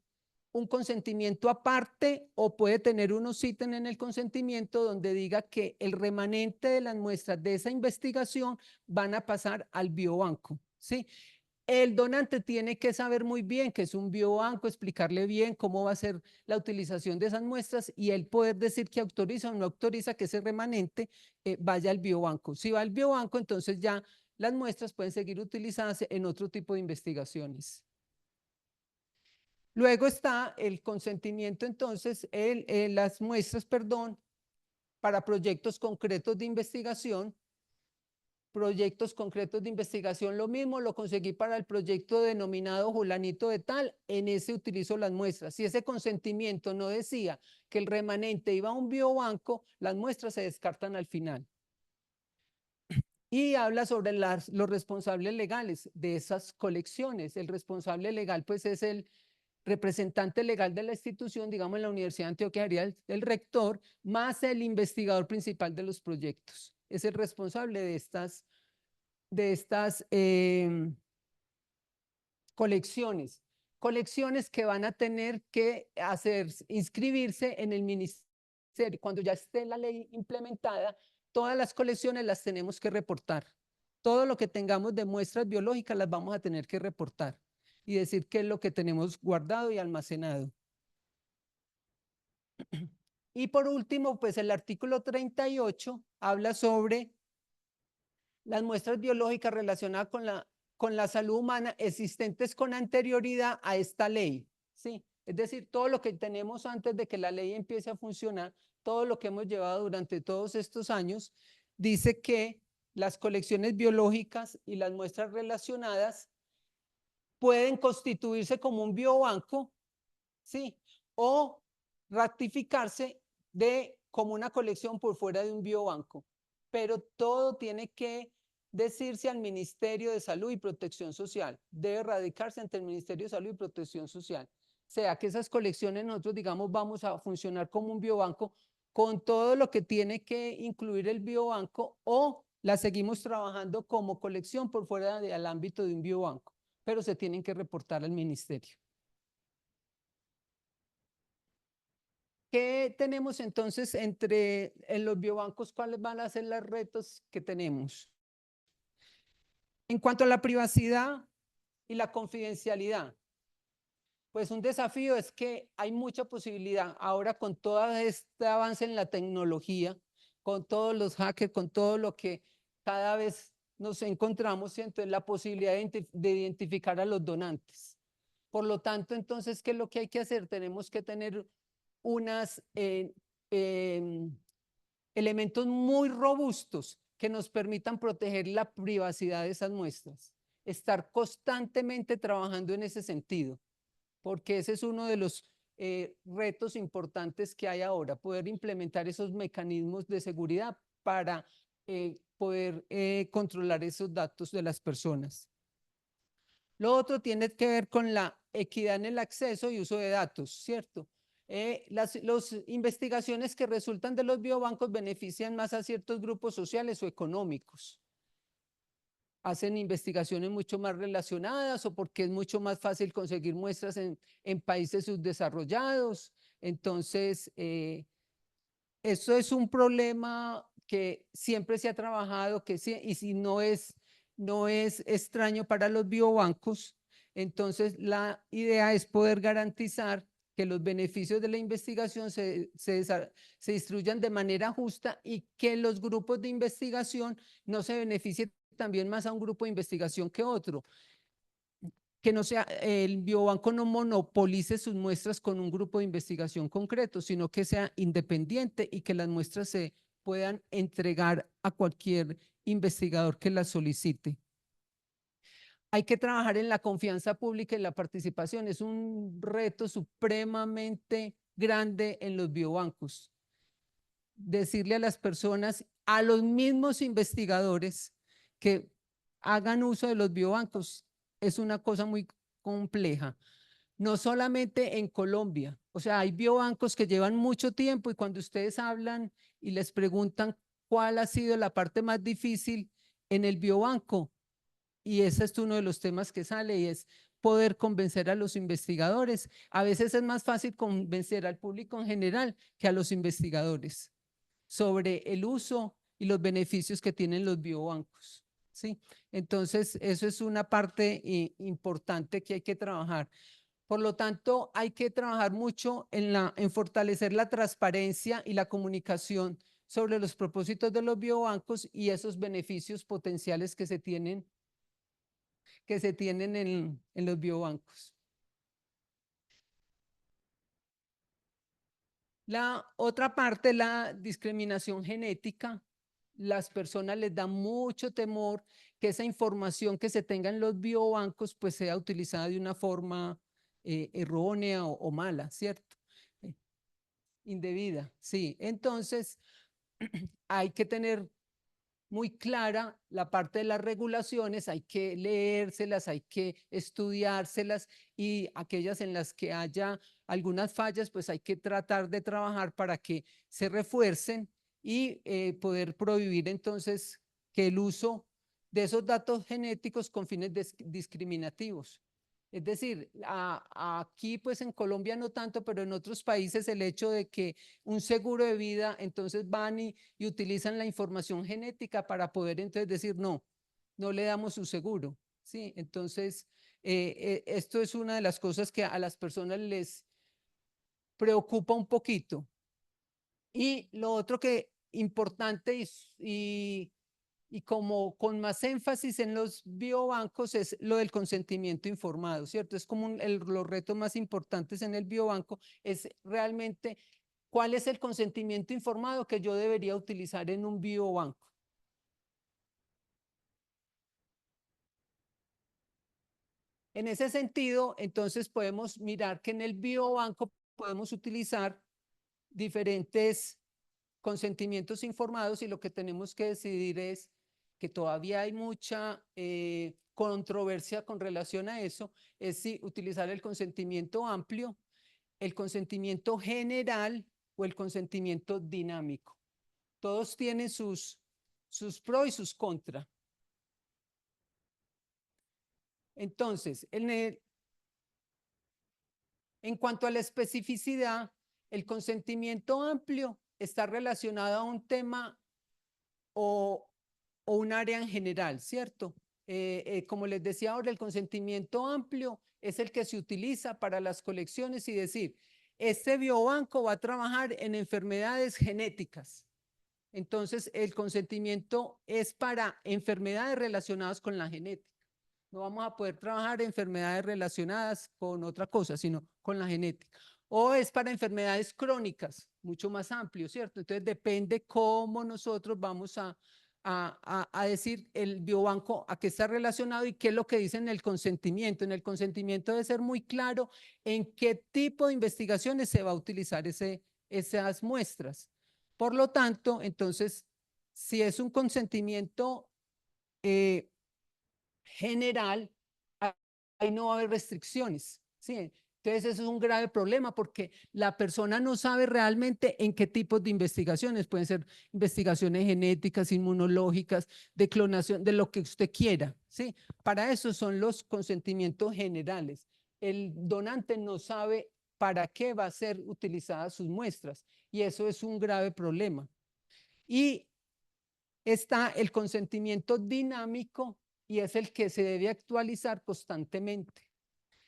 un consentimiento aparte o puede tener unos ítems en el consentimiento donde diga que el remanente de las muestras de esa investigación van a pasar al biobanco, ¿sí? El donante tiene que saber muy bien que es un biobanco, explicarle bien cómo va a ser la utilización de esas muestras y él poder decir que autoriza o no autoriza que ese remanente vaya al biobanco. Si va al biobanco, entonces ya las muestras pueden seguir utilizándose en otro tipo de investigaciones. Luego está el consentimiento, entonces, las muestras, perdón, para proyectos concretos de investigación. Proyectos concretos de investigación, lo mismo lo conseguí para el proyecto denominado Julanito de tal, en ese utilizo las muestras. Si ese consentimiento no decía que el remanente iba a un biobanco, las muestras se descartan al final. Y habla sobre los responsables legales de esas colecciones. El responsable legal, pues, es el representante legal de la institución, digamos en la Universidad de Antioquia sería el rector, más el investigador principal de los proyectos. Es el responsable de estas colecciones. Colecciones que van a tener que inscribirse en el ministerio. Cuando ya esté la ley implementada, todas las colecciones las tenemos que reportar. Todo lo que tengamos de muestras biológicas las vamos a tener que reportar y decir qué es lo que tenemos guardado y almacenado. Y por último, pues el artículo 38 habla sobre las muestras biológicas relacionadas con la salud humana existentes con anterioridad a esta ley, ¿sí? Es decir, todo lo que tenemos antes de que la ley empiece a funcionar, todo lo que hemos llevado durante todos estos años, dice que las colecciones biológicas y las muestras relacionadas pueden constituirse como un biobanco, ¿sí? O ratificarse como una colección por fuera de un biobanco. Pero todo tiene que decirse al Ministerio de Salud y Protección Social. Debe radicarse ante el Ministerio de Salud y Protección Social. O sea, que esas colecciones nosotros, digamos, vamos a funcionar como un biobanco con todo lo que tiene que incluir el biobanco o la seguimos trabajando como colección por fuera del ámbito de un biobanco, pero se tienen que reportar al ministerio. ¿Qué tenemos entonces en los biobancos? ¿Cuáles van a ser los retos que tenemos? En cuanto a la privacidad y la confidencialidad, pues un desafío es que hay mucha posibilidad ahora con todo este avance en la tecnología, con todos los hackers, con todo lo que cada vez nos encontramos, entonces la posibilidad de identificar a los donantes. Por lo tanto, entonces, ¿qué es lo que hay que hacer? Tenemos que tener unos elementos muy robustos que nos permitan proteger la privacidad de esas muestras. Estar constantemente trabajando en ese sentido, porque ese es uno de los retos importantes que hay ahora, poder implementar esos mecanismos de seguridad para poder controlar esos datos de las personas. Lo otro tiene que ver con la equidad en el acceso y uso de datos, ¿cierto? Las investigaciones que resultan de los biobancos benefician más a ciertos grupos sociales o económicos. Hacen investigaciones mucho más relacionadas o porque es mucho más fácil conseguir muestras en países subdesarrollados. Entonces, eso es un problema que siempre se ha trabajado y si no es extraño para los biobancos. Entonces, la idea es poder garantizar que los beneficios de la investigación se distribuyan de manera justa y que los grupos de investigación no se beneficien también más a un grupo de investigación que otro. Que no sea, el biobanco no monopolice sus muestras con un grupo de investigación concreto, sino que sea independiente y que las muestras se puedan entregar a cualquier investigador que las solicite. Hay que trabajar en la confianza pública y la participación. Es un reto supremamente grande en los biobancos. Decirle a las personas, a los mismos investigadores, que hagan uso de los biobancos es una cosa muy compleja. No solamente en Colombia, o sea, hay biobancos que llevan mucho tiempo y cuando ustedes hablan y les preguntan cuál ha sido la parte más difícil en el biobanco, y ese es uno de los temas que sale y es poder convencer a los investigadores. A veces es más fácil convencer al público en general que a los investigadores sobre el uso y los beneficios que tienen los biobancos. ¿Sí? Entonces, eso es una parte importante que hay que trabajar. Por lo tanto, hay que trabajar mucho en fortalecer la transparencia y la comunicación sobre los propósitos de los biobancos y esos beneficios potenciales que se tienen en los biobancos. La otra parte, la discriminación genética. Las personas les da mucho temor que esa información que se tenga en los biobancos pues sea utilizada de una forma errónea o mala, ¿cierto? Eh, Indebida, sí. Entonces, hay que tener muy clara la parte de las regulaciones, hay que leérselas, hay que estudiárselas y aquellas en las que haya algunas fallas, pues hay que tratar de trabajar para que se refuercen y poder prohibir entonces que el uso de esos datos genéticos con fines discriminativos. Es decir, aquí pues en Colombia no tanto, pero en otros países el hecho de que un seguro de vida, entonces van y utilizan la información genética para poder entonces decir, no, no le damos su seguro. ¿Sí? Entonces, esto es una de las cosas que a las personas les preocupa un poquito. Y lo otro que importante y como con más énfasis en los biobancos es lo del consentimiento informado, ¿cierto? Es como los retos más importantes en el biobanco, es realmente cuál es el consentimiento informado que yo debería utilizar en un biobanco. En ese sentido, entonces podemos mirar que en el biobanco podemos utilizar diferentes consentimientos informados y lo que tenemos que decidir es que todavía hay mucha controversia con relación a eso, es si utilizar el consentimiento amplio, el consentimiento general o el consentimiento dinámico. Todos tienen sus pros y sus contras. Entonces, en cuanto a la especificidad, el consentimiento amplio está relacionado a un tema o un área en general, ¿cierto? Como les decía ahora, el consentimiento amplio es el que se utiliza para las colecciones y decir, este biobanco va a trabajar en enfermedades genéticas. Entonces, el consentimiento es para enfermedades relacionadas con la genética. No vamos a poder trabajar enfermedades relacionadas con otra cosa, sino con la genética. O es para enfermedades crónicas, mucho más amplio, ¿cierto? Entonces depende cómo nosotros vamos a decir el biobanco a qué está relacionado y qué es lo que dice en el consentimiento. En el consentimiento debe ser muy claro en qué tipo de investigaciones se va a utilizar esas muestras. Por lo tanto, entonces, si es un consentimiento general, ahí no va a haber restricciones. ¿Sí? Entonces, eso es un grave problema porque la persona no sabe realmente en qué tipos de investigaciones, pueden ser investigaciones genéticas, inmunológicas, de clonación, de lo que usted quiera. ¿Sí? Para eso son los consentimientos generales. El donante no sabe para qué va a ser utilizadas sus muestras y eso es un grave problema. Y está el consentimiento dinámico y es el que se debe actualizar constantemente.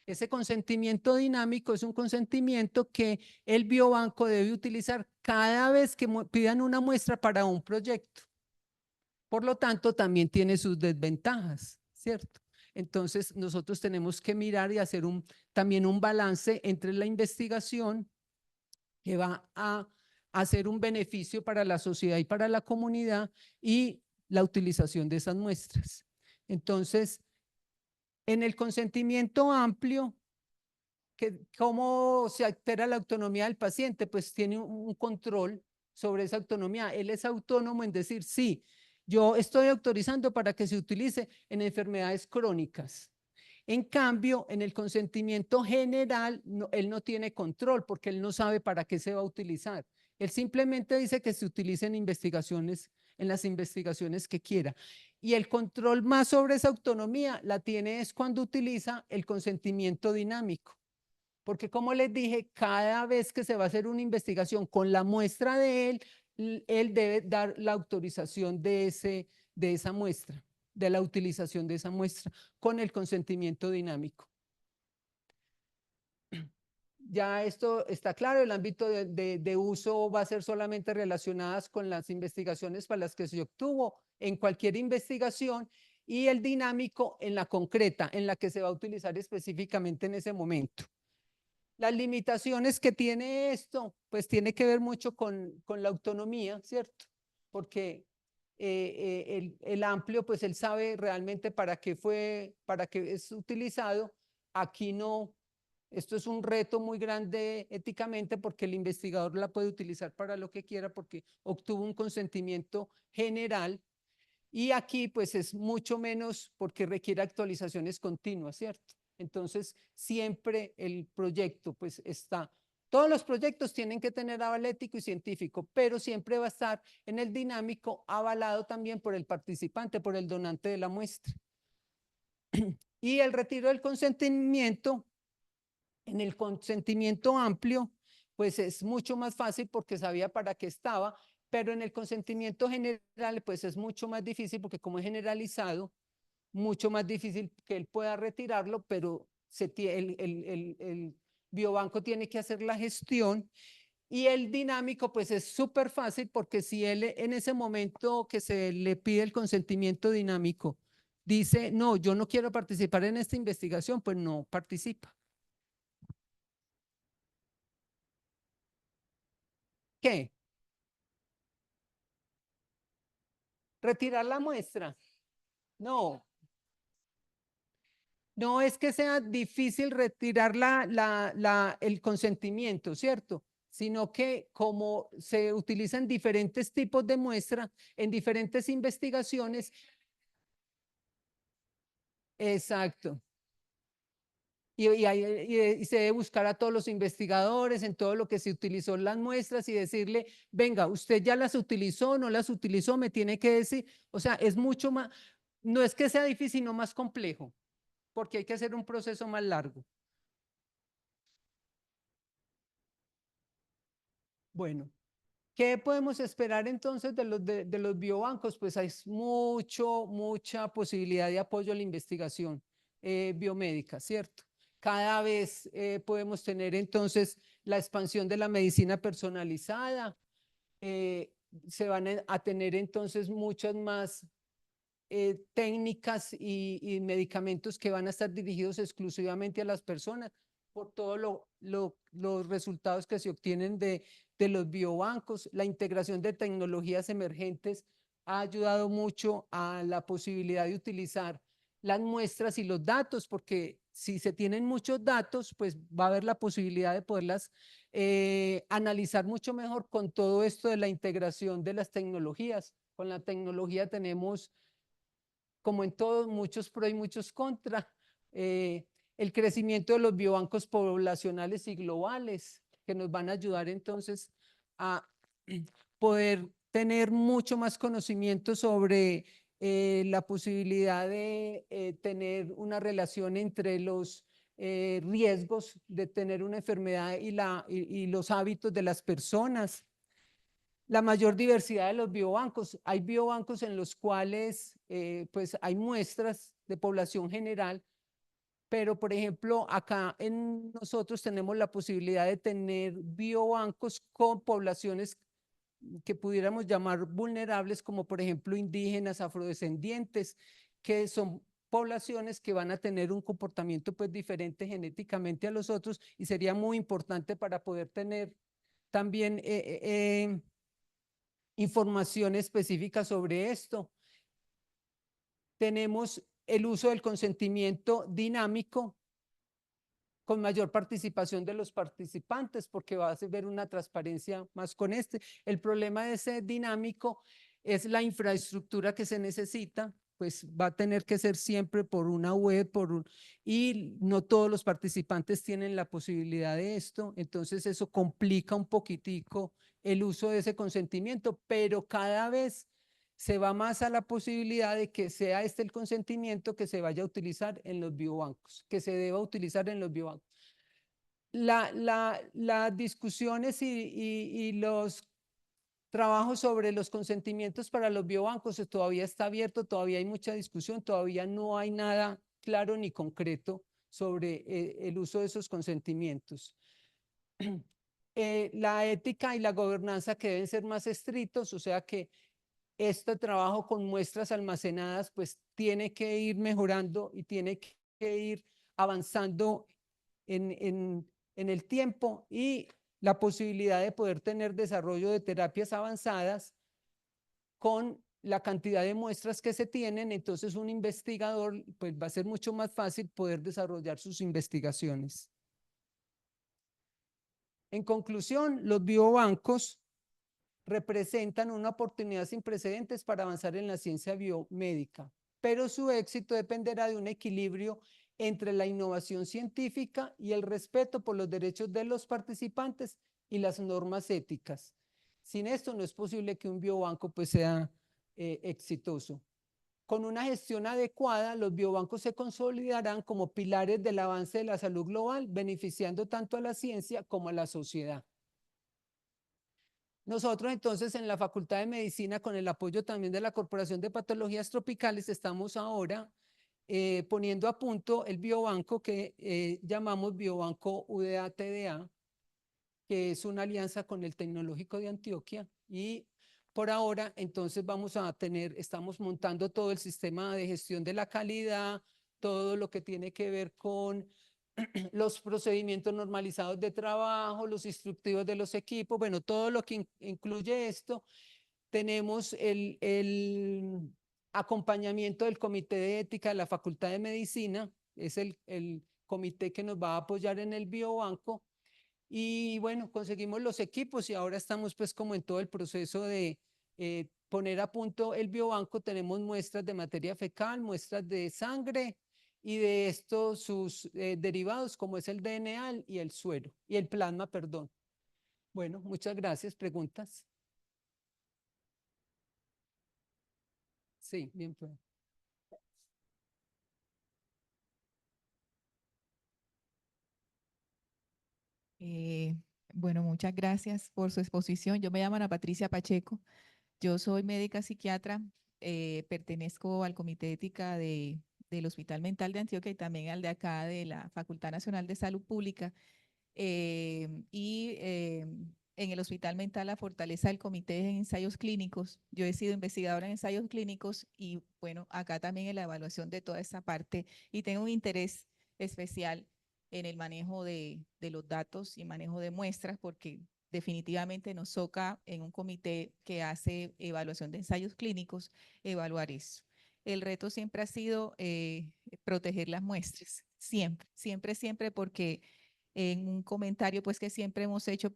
Ese consentimiento dinámico es un consentimiento que el biobanco debe utilizar cada vez que pidan una muestra para un proyecto. Por lo tanto, también tiene sus desventajas, ¿cierto? Entonces, nosotros tenemos que mirar y hacer también un balance entre la investigación que va a hacer un beneficio para la sociedad y para la comunidad y la utilización de esas muestras. Entonces, en el consentimiento amplio, ¿cómo se altera la autonomía del paciente? Pues tiene un control sobre esa autonomía. Él es autónomo en decir, sí, Yo estoy autorizando para que se utilice en enfermedades crónicas. En cambio, en el consentimiento general, él no tiene control porque él no sabe para qué se va a utilizar. Él simplemente dice que se utilice en investigaciones, en las investigaciones que quiera. Y el control más sobre esa autonomía la tiene es cuando utiliza el consentimiento dinámico. Porque como les dije, cada vez que se va a hacer una investigación con la muestra de él debe dar la autorización de esa muestra, de la utilización de esa muestra con el consentimiento dinámico. Ya esto está claro, el ámbito de uso va a ser solamente relacionadas con las investigaciones para las que se obtuvo en cualquier investigación y el dinámico en la concreta, en la que se va a utilizar específicamente en ese momento. Las limitaciones que tiene esto, pues tiene que ver mucho con la autonomía, ¿cierto? Porque el amplio, pues él sabe realmente para qué es utilizado. Aquí no, esto es un reto muy grande éticamente porque el investigador la puede utilizar para lo que quiera porque obtuvo un consentimiento general y aquí pues es mucho menos porque requiere actualizaciones continuas, ¿cierto? Entonces siempre el proyecto pues está, todos los proyectos tienen que tener aval ético y científico, pero siempre va a estar en el dinámico avalado también por el participante, por el donante de la muestra. Y el retiro del consentimiento, en el consentimiento amplio, pues es mucho más fácil porque sabía para qué estaba, pero en el consentimiento general, pues es mucho más difícil porque como es generalizado, mucho más difícil que él pueda retirarlo, pero el biobanco tiene que hacer la gestión y el dinámico, pues es súper fácil porque si él en ese momento que se le pide el consentimiento dinámico dice, no, yo no quiero participar en esta investigación, pues no participa. ¿Qué? Retirar la muestra. No, no es que sea difícil retirar el consentimiento, ¿cierto? Sino que como se utilizan diferentes tipos de muestra en diferentes investigaciones, exacto. Y se debe buscar a todos los investigadores en todo lo que se utilizó en las muestras y decirle, venga, usted ya las utilizó, no las utilizó, me tiene que decir, o sea, es mucho más, no es que sea difícil, sino más complejo, porque hay que hacer un proceso más largo. Bueno, ¿qué podemos esperar entonces de los biobancos? Pues hay mucha posibilidad de apoyo a la investigación biomédica, ¿cierto? Cada vez podemos tener entonces la expansión de la medicina personalizada, eh, se van a tener entonces muchas más técnicas y medicamentos que van a estar dirigidos exclusivamente a las personas por todos los resultados que se obtienen de los biobancos. La integración de tecnologías emergentes ha ayudado mucho a la posibilidad de utilizar las muestras y los datos, porque si se tienen muchos datos, pues va a haber la posibilidad de poderlas analizar mucho mejor con todo esto de la integración de las tecnologías. Con la tecnología tenemos como en todos, muchos pro y muchos contra. El crecimiento de los biobancos poblacionales y globales, que nos van a ayudar entonces a poder tener mucho más conocimiento sobre la posibilidad de tener una relación entre los riesgos de tener una enfermedad y los hábitos de las personas, la mayor diversidad de los biobancos. Hay biobancos en los cuales pues hay muestras de población general, pero por ejemplo acá en nosotros tenemos la posibilidad de tener biobancos con poblaciones que pudiéramos llamar vulnerables, como por ejemplo indígenas, afrodescendientes, que son poblaciones que van a tener un comportamiento pues diferente genéticamente a los otros y sería muy importante para poder tener también información específica sobre esto. Tenemos el uso del consentimiento dinámico con mayor participación de los participantes porque va a ver una transparencia más con este. El problema de ese dinámico es la infraestructura que se necesita, pues va a tener que ser siempre por una web, y no todos los participantes tienen la posibilidad de esto, entonces eso complica un poquitico el uso de ese consentimiento, pero cada vez se va más a la posibilidad de que sea este el consentimiento que se vaya a utilizar en los biobancos, que se deba utilizar en los biobancos. Las discusiones y los trabajos sobre los consentimientos para los biobancos todavía está abierto, todavía hay mucha discusión, todavía no hay nada claro ni concreto sobre el uso de esos consentimientos. La ética y la gobernanza que deben ser más estrictos, o sea que este trabajo con muestras almacenadas pues tiene que ir mejorando y tiene que ir avanzando en el tiempo, y la posibilidad de poder tener desarrollo de terapias avanzadas con la cantidad de muestras que se tienen, entonces un investigador pues va a ser mucho más fácil poder desarrollar sus investigaciones. En conclusión, los biobancos representan una oportunidad sin precedentes para avanzar en la ciencia biomédica, pero su éxito dependerá de un equilibrio entre la innovación científica y el respeto por los derechos de los participantes y las normas éticas. Sin esto no es posible que un biobanco pues sea exitoso. Con una gestión adecuada, los biobancos se consolidarán como pilares del avance de la salud global, beneficiando tanto a la ciencia como a la sociedad. Nosotros entonces en la Facultad de Medicina, con el apoyo también de la Corporación de Patologías Tropicales, estamos ahora poniendo a punto el biobanco que llamamos Biobanco UDA-TDA, que es una alianza con el Tecnológico de Antioquia, y por ahora entonces estamos montando todo el sistema de gestión de la calidad, todo lo que tiene que ver con los procedimientos normalizados de trabajo, los instructivos de los equipos, bueno, todo lo que incluye esto. Tenemos el acompañamiento del Comité de Ética de la Facultad de Medicina, es el comité que nos va a apoyar en el biobanco, y bueno, conseguimos los equipos y ahora estamos pues como en todo el proceso de poner a punto el biobanco. Tenemos muestras de materia fecal, muestras de sangre y de estos sus derivados como es el DNA y el suero y el plasma, perdón. Bueno, muchas gracias. ¿Preguntas? Sí, bien pues. Eh, bueno, muchas gracias por su exposición. Yo me llamo Ana Patricia Pacheco. Yo soy médica psiquiatra, pertenezco al Comité de Ética del Hospital Mental de Antioquia y también al de acá de la Facultad Nacional de Salud Pública. En el Hospital Mental la fortaleza del Comité de Ensayos Clínicos. Yo he sido investigadora en ensayos clínicos y bueno, acá también en la evaluación de toda esa parte y tengo un interés especial en el manejo de los datos y manejo de muestras porque definitivamente nos toca en un comité que hace evaluación de ensayos clínicos evaluar eso. El reto siempre ha sido proteger las muestras, siempre, siempre, siempre, porque en un comentario pues que siempre hemos hecho,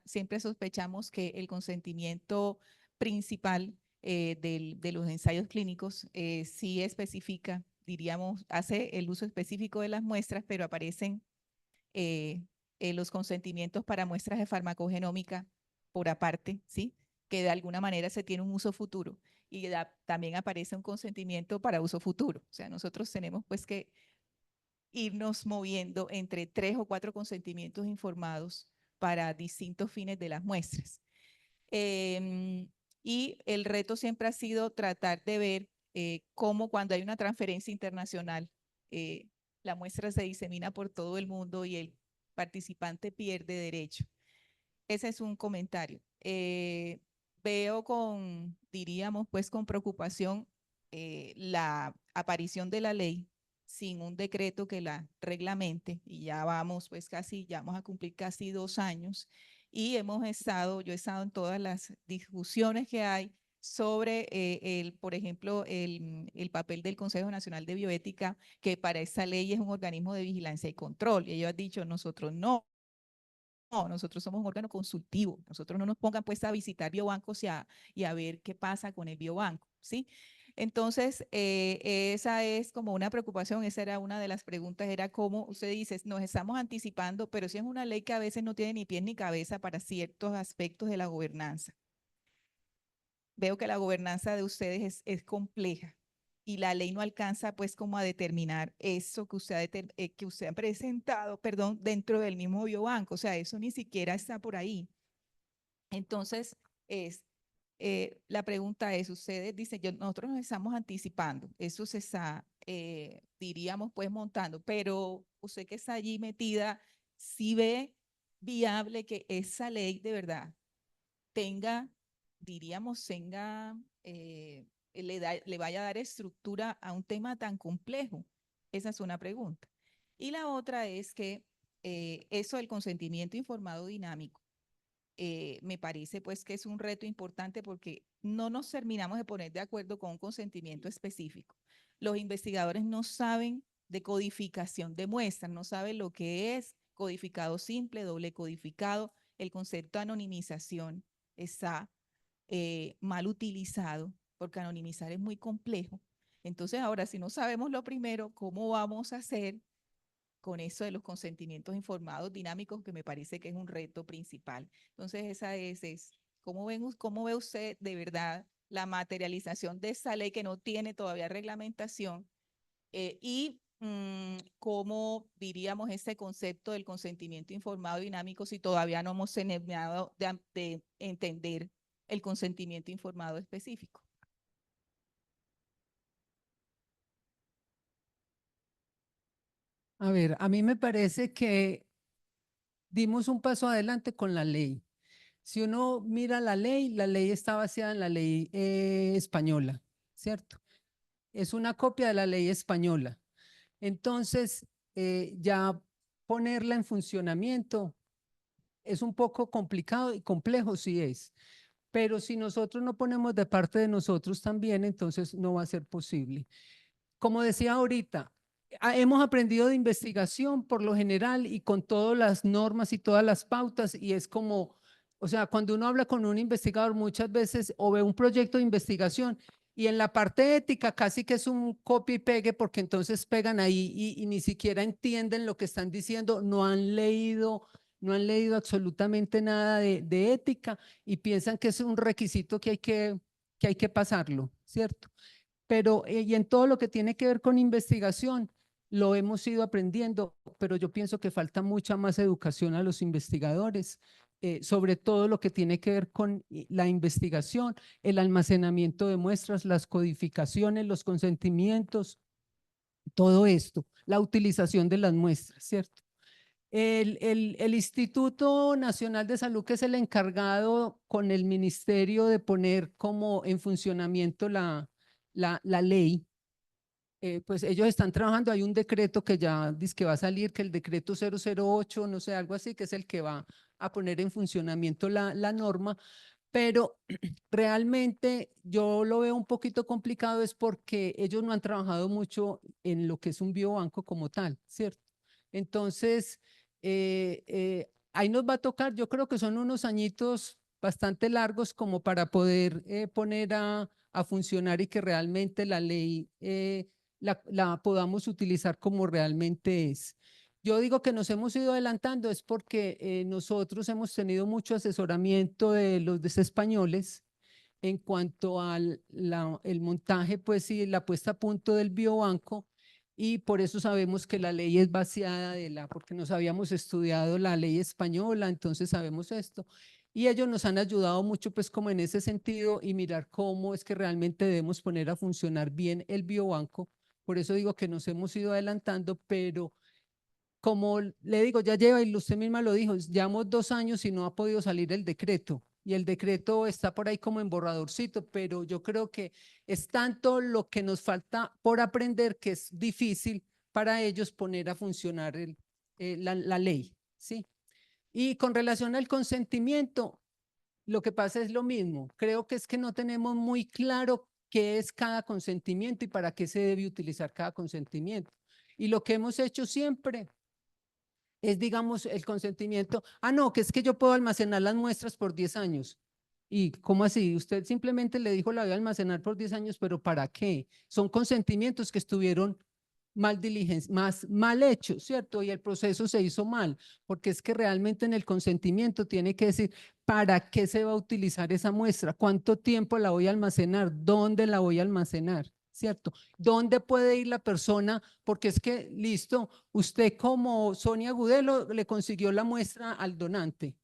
siempre sospechamos que el consentimiento principal de los ensayos clínicos sí especifica, diríamos, hace el uso específico de las muestras, pero aparecen eh, los consentimientos para muestras de farmacogenómica por aparte, ¿sí? Que de alguna manera se tiene un uso futuro y también aparece un consentimiento para uso futuro. O sea, nosotros tenemos pues que irnos moviendo entre 3 o 4 consentimientos informados para distintos fines de las muestras. Y el reto siempre ha sido tratar de ver cómo cuando hay una transferencia internacional, la muestra se disemina por todo el mundo y el participante pierde derecho. Ese es un comentario. Veo diríamos, pues con preocupación la aparición de la ley sin un decreto que la reglamente y ya vamos, pues ya vamos a cumplir casi 2 años y yo he estado en todas las discusiones que hay sobre, por ejemplo, el papel del Consejo Nacional de Bioética, que para esa ley es un organismo de vigilancia y control. Y ellos han dicho, nosotros no nosotros somos un órgano consultivo. Nosotros no nos pongan pues a visitar biobancos y a ver qué pasa con el biobanco, ¿sí? Entonces, esa es como una preocupación, esa era una de las preguntas, era cómo usted dice, nos estamos anticipando, pero si es una ley que a veces no tiene ni pies ni cabeza para ciertos aspectos de la gobernanza. Veo que la gobernanza de ustedes es compleja y la ley no alcanza pues como a determinar eso que usted ha presentado, perdón, dentro del mismo biobanco, o sea, eso ni siquiera está por ahí. Entonces, la pregunta es, ustedes dicen, nosotros nos estamos anticipando, eso se está, diríamos, pues montando, pero usted que está allí metida, sí ve viable que esa ley de verdad tenga, diríamos, le vaya a dar estructura a un tema tan complejo. Esa es una pregunta. Y la otra es que eso del consentimiento informado dinámico, me parece pues que es un reto importante porque no nos terminamos de poner de acuerdo con un consentimiento específico. Los investigadores no saben de codificación de muestras, no saben lo que es codificado simple, doble codificado, el concepto de anonimización está mal utilizado porque anonimizar es muy complejo. Entonces ahora si no sabemos lo primero, ¿cómo vamos a hacer con eso de los consentimientos informados dinámicos, que me parece que es un reto principal? Entonces, esa es ¿cómo ve usted de verdad la materialización de esa ley que no tiene todavía reglamentación? ¿Cómo diríamos ese concepto del consentimiento informado dinámico si todavía no hemos terminado de entender el consentimiento informado específico? A ver, a mí me parece que dimos un paso adelante con la ley. Si uno mira la ley está basada en la ley española, ¿cierto? Es una copia de la ley española. Entonces, ya ponerla en funcionamiento es un poco complicado y complejo, sí es. Pero si nosotros no ponemos de parte de nosotros también, entonces no va a ser posible. Como decía ahorita, hemos aprendido de investigación por lo general y con todas las normas y todas las pautas, y es como, o sea, cuando uno habla con un investigador muchas veces o ve un proyecto de investigación y en la parte ética casi que es un copy y pegue, porque entonces pegan ahí y ni siquiera entienden lo que están diciendo, no han leído absolutamente nada de ética y piensan que es un requisito que hay que pasarlo, ¿cierto? Pero y en todo lo que tiene que ver con investigación, lo hemos ido aprendiendo, pero yo pienso que falta mucha más educación a los investigadores, sobre todo lo que tiene que ver con la investigación, el almacenamiento de muestras, las codificaciones, los consentimientos, todo esto, la utilización de las muestras, ¿cierto? El Instituto Nacional de Salud, que es el encargado con el ministerio de poner como en funcionamiento la ley, pues ellos están trabajando, hay un decreto que ya dice que va a salir, que el decreto 008, no sé, algo así, que es el que va a poner en funcionamiento la norma, pero realmente yo lo veo un poquito complicado es porque ellos no han trabajado mucho en lo que es un biobanco como tal, ¿cierto? Entonces, ahí nos va a tocar, yo creo que son unos añitos bastante largos como para poder poner a funcionar y que realmente la ley la podamos utilizar como realmente es. Yo digo que nos hemos ido adelantando es porque nosotros hemos tenido mucho asesoramiento de los españoles en cuanto al el montaje, pues y la puesta a punto del biobanco, y por eso sabemos que la ley es vaciada porque nos habíamos estudiado la ley española, entonces sabemos esto. Y ellos nos han ayudado mucho, pues como en ese sentido, y mirar cómo es que realmente debemos poner a funcionar bien el biobanco. Por eso digo que nos hemos ido adelantando, pero como le digo, ya lleva, y usted misma lo dijo, llevamos 2 años y no ha podido salir el decreto. Y el decreto está por ahí como en borradorcito, pero yo creo que es tanto lo que nos falta por aprender que es difícil para ellos poner a funcionar la ley, ¿sí? Y con relación al consentimiento, lo que pasa es lo mismo. Creo que es que no tenemos muy claro qué es cada consentimiento y para qué se debe utilizar cada consentimiento. Y lo que hemos hecho siempre es, digamos, el consentimiento. Ah, no, que es que yo puedo almacenar las muestras por 10 años. ¿Y cómo así? Usted simplemente le dijo la voy a almacenar por 10 años, pero ¿para qué? Son consentimientos que estuvieron mal hechos, ¿cierto? Y el proceso se hizo mal, porque es que realmente en el consentimiento tiene que decir para qué se va a utilizar esa muestra, cuánto tiempo la voy a almacenar, dónde la voy a almacenar, ¿cierto? ¿Dónde puede ir la persona? Porque es que, listo, usted como Sonia Gudelo le consiguió la muestra al donante.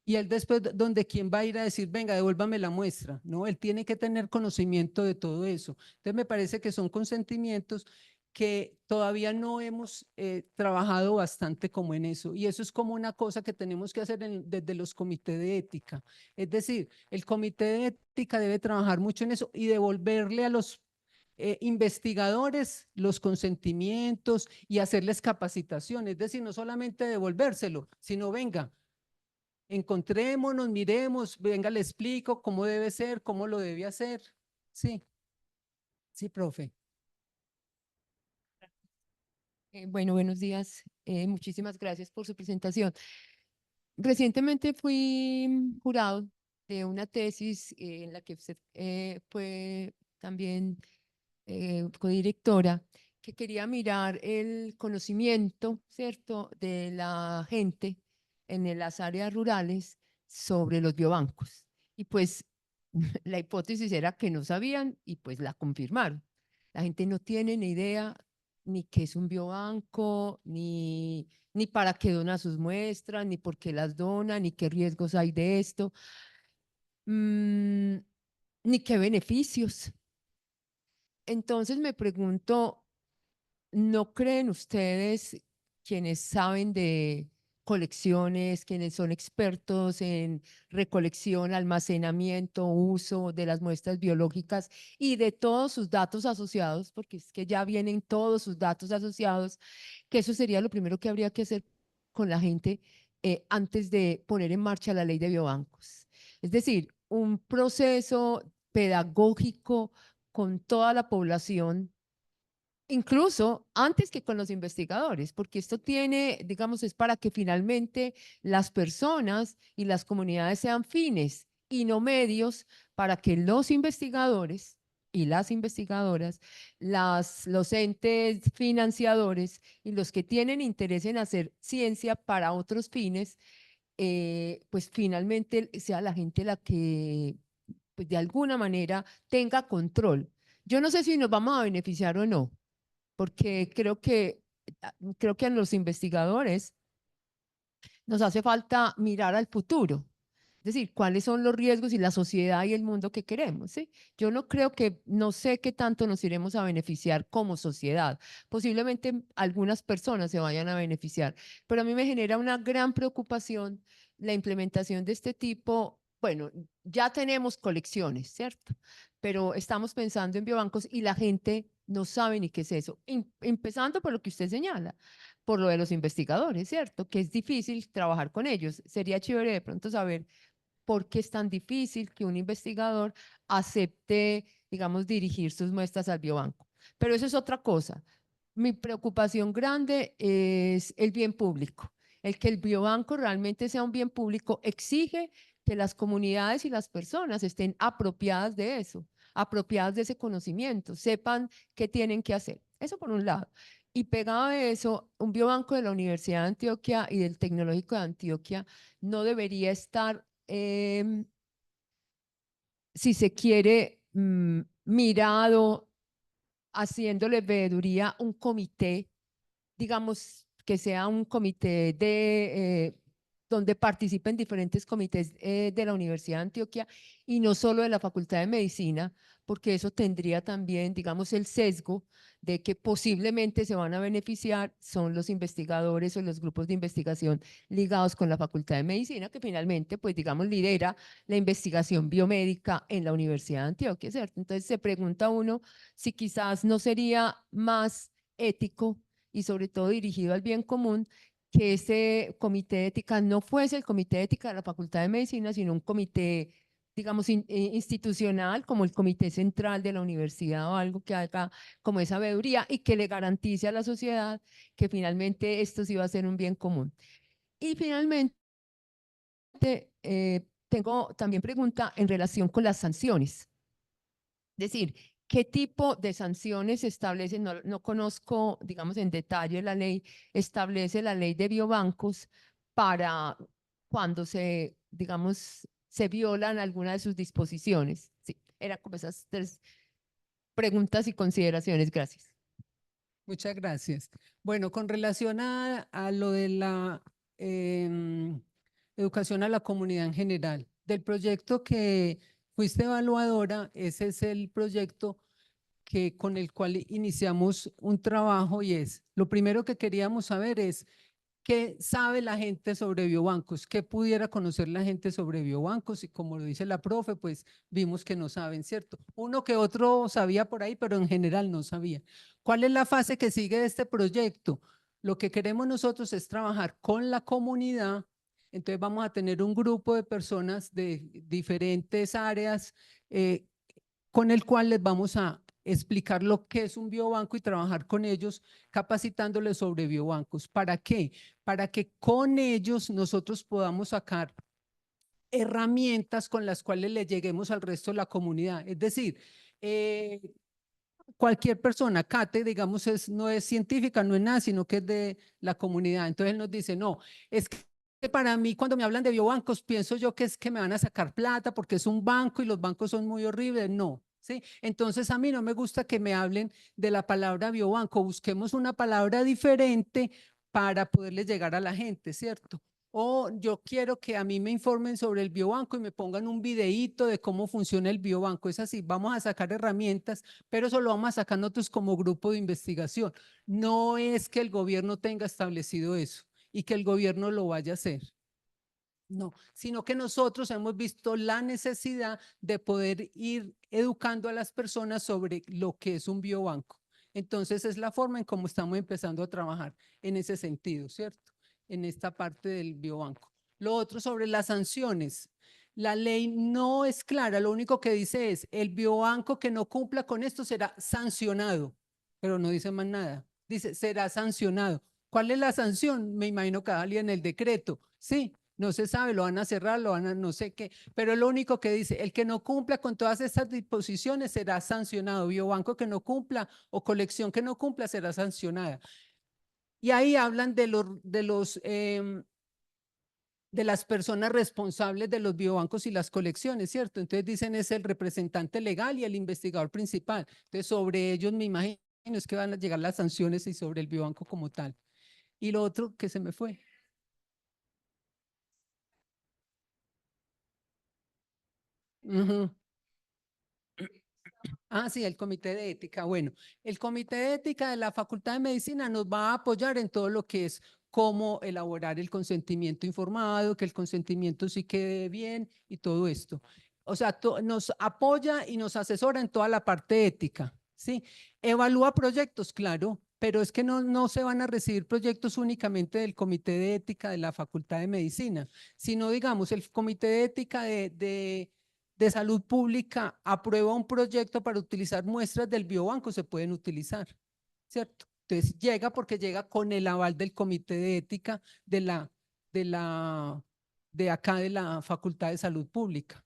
Y él después, donde quién va a ir a decir, venga, devuélvame la muestra, ¿no? Él tiene que tener conocimiento de todo eso. Entonces me parece que son consentimientos que todavía no hemos trabajado bastante como en eso. Y eso es como una cosa que tenemos que hacer desde los comités de ética. Es decir, el comité de ética debe trabajar mucho en eso y devolverle a los investigadores los consentimientos y hacerles capacitación. Es decir, no solamente devolvérselo, sino venga, encontrémonos, miremos, venga, le explico cómo debe ser, cómo lo debe hacer. Sí, sí, profe. Bueno, buenos días. Muchísimas gracias por su presentación. Recientemente fui jurado de una tesis en la que usted fue también codirectora, que quería mirar el conocimiento, ¿cierto?, de la gente en las áreas rurales sobre los biobancos. Y pues la hipótesis era que no sabían y pues la confirmaron. La gente no tiene ni idea ni qué es un biobanco, ni para qué dona sus muestras, ni por qué las dona, ni qué riesgos hay de esto, ni qué beneficios. Entonces me pregunto, ¿no creen ustedes, quienes saben de colecciones, quienes son expertos en recolección, almacenamiento, uso de las muestras biológicas y de todos sus datos asociados, porque es que ya vienen todos sus datos asociados, que eso sería lo primero que habría que hacer con la gente antes de poner en marcha la ley de biobancos? Es decir, un proceso pedagógico con toda la población, incluso antes que con los investigadores, porque esto tiene, digamos, es para que finalmente las personas y las comunidades sean fines y no medios para que los investigadores y las investigadoras, los entes financiadores y los que tienen interés en hacer ciencia para otros fines, pues finalmente sea la gente la que, pues de alguna manera, tenga control. Yo no sé si nos vamos a beneficiar o no, porque creo que a los investigadores nos hace falta mirar al futuro. Es decir, cuáles son los riesgos y la sociedad y el mundo que queremos, ¿sí? Yo no creo que, no sé qué tanto nos iremos a beneficiar como sociedad. Posiblemente algunas personas se vayan a beneficiar, pero a mí me genera una gran preocupación la implementación de este tipo. Bueno, ya tenemos colecciones, ¿cierto? Pero estamos pensando en biobancos y la gente no sabe ni qué es eso. Empezando por lo que usted señala, por lo de los investigadores, ¿cierto? Que es difícil trabajar con ellos. Sería chévere de pronto saber por qué es tan difícil que un investigador acepte, digamos, dirigir sus muestras al biobanco. Pero eso es otra cosa. Mi preocupación grande es el bien público. El que el biobanco realmente sea un bien público exige que las comunidades y las personas estén apropiadas de eso, apropiadas de ese conocimiento, sepan qué tienen que hacer. Eso por un lado. Y pegado a eso, un biobanco de la Universidad de Antioquia y del Tecnológico de Antioquia no debería estar, si se quiere, mirado, haciéndole veeduría un comité, digamos, que sea un comité donde participen diferentes comités de la Universidad de Antioquia y no solo de la Facultad de Medicina, porque eso tendría también, digamos, el sesgo de que posiblemente se van a beneficiar son los investigadores o los grupos de investigación ligados con la Facultad de Medicina, que finalmente, pues, digamos, lidera la investigación biomédica en la Universidad de Antioquia, ¿cierto? Entonces se pregunta uno si quizás no sería más ético y sobre todo dirigido al bien común, que ese comité de ética no fuese el comité de ética de la Facultad de Medicina, sino un comité, digamos, institucional, como el comité central de la universidad o algo que haga como esa veeduría y que le garantice a la sociedad que finalmente esto sí va a ser un bien común. Y finalmente, tengo también pregunta en relación con las sanciones. Es decir, ¿qué tipo de sanciones establece? No, no conozco, digamos, en detalle la ley, establece la ley de biobancos para cuando se, digamos, se violan alguna de sus disposiciones. Sí, eran como esas tres preguntas y consideraciones. Gracias. Muchas gracias. Bueno, con relación a lo de la educación a la comunidad en general, del proyecto que fuiste evaluadora, ese es el proyecto con el cual iniciamos un trabajo y es, lo primero que queríamos saber es qué sabe la gente sobre biobancos, qué pudiera conocer la gente sobre biobancos y como lo dice la profe, pues vimos que no saben, ¿cierto? Uno que otro sabía por ahí, pero en general no sabía. ¿Cuál es la fase que sigue de este proyecto? Lo que queremos nosotros es trabajar con la comunidad. Entonces vamos a tener un grupo de personas de diferentes áreas con el cual les vamos a explicar lo que es un biobanco y trabajar con ellos capacitándoles sobre biobancos. ¿Para qué? Para que con ellos nosotros podamos sacar herramientas con las cuales le lleguemos al resto de la comunidad. Es decir, cualquier persona, Kate, digamos, no es científica, no es nada, sino que es de la comunidad. Entonces él nos dice, no, es que para mí cuando me hablan de biobancos, pienso yo que es que me van a sacar plata porque es un banco y los bancos son muy horribles. No, ¿sí? Entonces a mí no me gusta que me hablen de la palabra biobanco. Busquemos una palabra diferente para poderle llegar a la gente, ¿cierto? O yo quiero que a mí me informen sobre el biobanco y me pongan un videíto de cómo funciona el biobanco. Es así, vamos a sacar herramientas, pero eso lo vamos a sacar nosotros como grupo de investigación. No es que el gobierno tenga establecido eso y que el gobierno lo vaya a hacer. No, sino que nosotros hemos visto la necesidad de poder ir educando a las personas sobre lo que es un biobanco. Entonces es la forma en cómo estamos empezando a trabajar en ese sentido, ¿cierto? En esta parte del biobanco. Lo otro sobre las sanciones. La ley no es clara, lo único que dice es el biobanco que no cumpla con esto será sancionado, pero no dice más nada. Dice será sancionado. ¿Cuál es la sanción? Me imagino que alguien en el decreto. Sí, no se sabe, lo van a cerrar, lo van a no sé qué, pero lo único que dice, el que no cumpla con todas estas disposiciones será sancionado, biobanco que no cumpla o colección que no cumpla será sancionada. Y ahí hablan de las personas responsables de los biobancos y las colecciones, ¿cierto? Entonces dicen es el representante legal y el investigador principal. Entonces sobre ellos me imagino es que van a llegar las sanciones y sobre el biobanco como tal. Y lo otro que se me fue. Uh-huh. Ah, sí, el comité de ética. Bueno, el comité de ética de la Facultad de Medicina nos va a apoyar en todo lo que es cómo elaborar el consentimiento informado, que el consentimiento sí quede bien y todo esto. O sea, nos apoya y nos asesora en toda la parte ética, ¿sí? Evalúa proyectos, claro, pero es que no se van a recibir proyectos únicamente del comité de ética de la Facultad de Medicina, sino, digamos, el comité de ética de salud pública aprueba un proyecto para utilizar muestras del biobanco, se pueden utilizar, ¿cierto? Entonces llega porque llega con el aval del comité de ética de la, de acá de la Facultad de Salud Pública.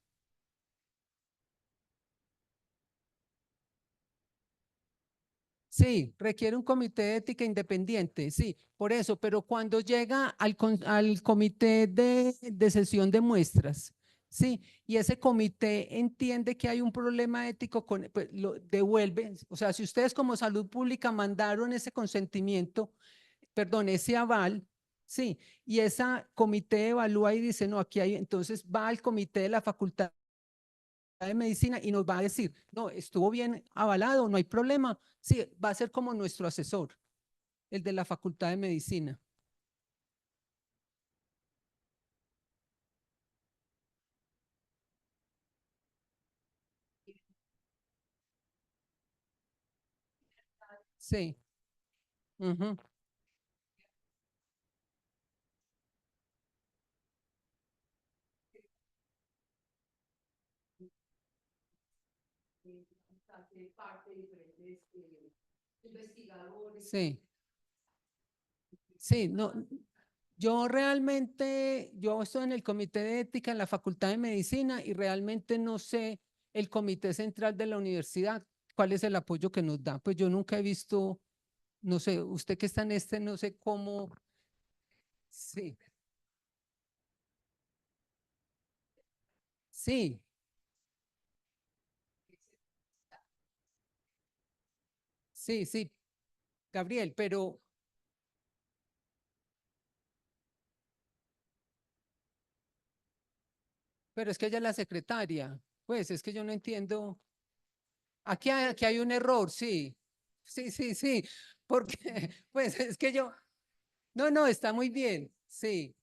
Sí, requiere un comité de ética independiente, sí, por eso, pero cuando llega al comité de sesión de muestras, sí, y ese comité entiende que hay un problema ético, pues lo devuelve, o sea, si ustedes como salud pública mandaron ese consentimiento, perdón, ese aval, sí, y ese comité evalúa y dice, no, aquí hay, entonces va al comité de la facultad de medicina y nos va a decir, no, estuvo bien avalado, no hay problema. Sí, va a ser como nuestro asesor, el de la Facultad de Medicina. Sí. Ujú. parte de diferentes investigadores. Sí. Sí, no, yo realmente, yo estoy en el comité de ética en la Facultad de Medicina y realmente no sé el comité central de la universidad cuál es el apoyo que nos da. Pues yo nunca he visto, no sé, usted que está en este, no sé cómo. Sí, sí, sí, sí, Gabriel, pero es que ella es la secretaria. Pues es que yo no entiendo. Aquí hay un error, sí. Sí, sí, sí, porque pues es que yo, no, no, está muy bien, sí.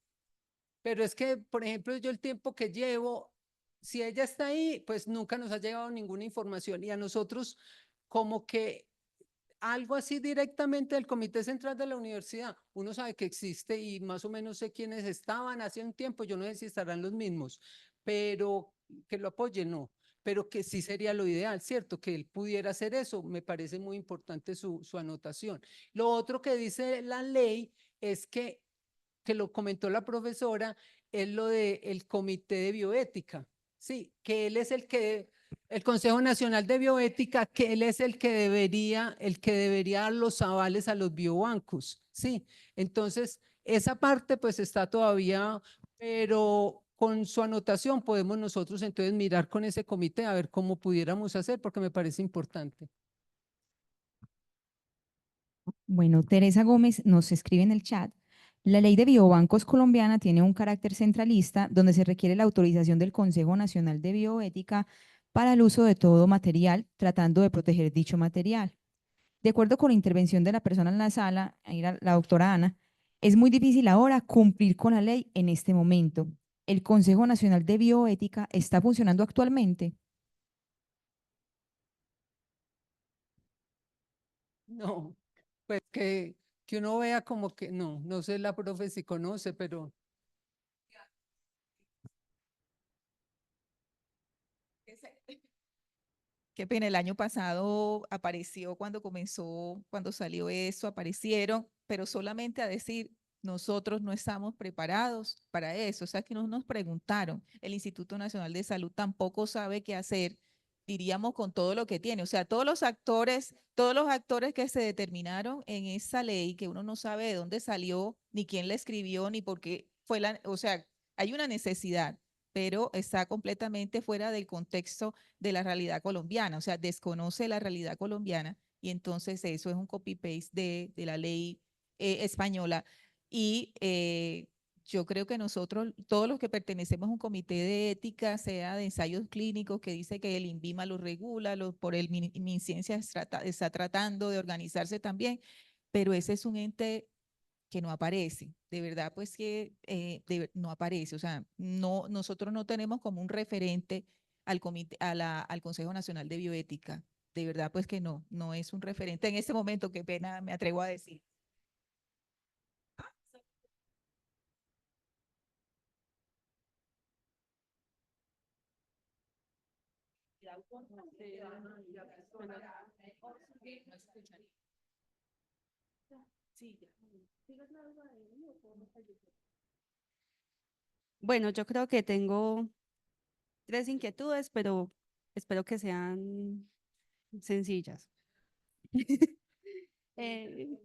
Pero es que, por ejemplo, yo el tiempo que llevo, si ella está ahí, pues nunca nos ha llegado ninguna información y a nosotros como que algo así directamente del Comité Central de la Universidad, uno sabe que existe y más o menos sé quiénes estaban hace un tiempo, yo no sé si estarán los mismos, pero que lo apoyen, no, pero que sí sería lo ideal, ¿cierto? Que él pudiera hacer eso, me parece muy importante su anotación. Lo otro que dice la ley es que lo comentó la profesora, es lo del Comité de Bioética, sí, que él es el Consejo Nacional de Bioética, que él es el que debería dar los avales a los biobancos, sí. Entonces, esa parte pues está todavía, pero con su anotación podemos nosotros entonces mirar con ese comité a ver cómo pudiéramos hacer, porque me parece importante. Bueno, Teresa Gómez nos escribe en el chat. La ley de biobancos colombiana tiene un carácter centralista donde se requiere la autorización del Consejo Nacional de Bioética para el uso de todo material, tratando de proteger dicho material. De acuerdo con la intervención de la persona en la sala, ahí la doctora Ana, es muy difícil ahora cumplir con la ley en este momento. ¿El Consejo Nacional de Bioética está funcionando actualmente? No, pues que uno vea como que no, no sé la profe si conoce, pero Qué pena, el año pasado apareció cuando comenzó, cuando salió eso, aparecieron, pero solamente a decir, nosotros no estamos preparados para eso. O sea, que no nos preguntaron. El Instituto Nacional de Salud tampoco sabe qué hacer, diríamos, con todo lo que tiene. O sea, todos los actores que se determinaron en esa ley, que uno no sabe de dónde salió, ni quién la escribió, ni por qué fue o sea, hay una necesidad, pero está completamente fuera del contexto de la realidad colombiana, o sea, desconoce la realidad colombiana y entonces eso es un copy-paste de la ley española. Y yo creo que nosotros, todos los que pertenecemos a un comité de ética, sea de ensayos clínicos, que dice que el INVIMA lo regula, por el MinCiencia está tratando de organizarse también, pero ese es un ente que no aparece, de verdad, pues que no aparece, o sea, no, nosotros no tenemos como un referente al comité, al Consejo Nacional de Bioética, de verdad, pues que no, no es un referente en este momento, qué pena me atrevo a decir. Bueno, yo creo que tengo tres inquietudes, pero espero que sean sencillas. Eh,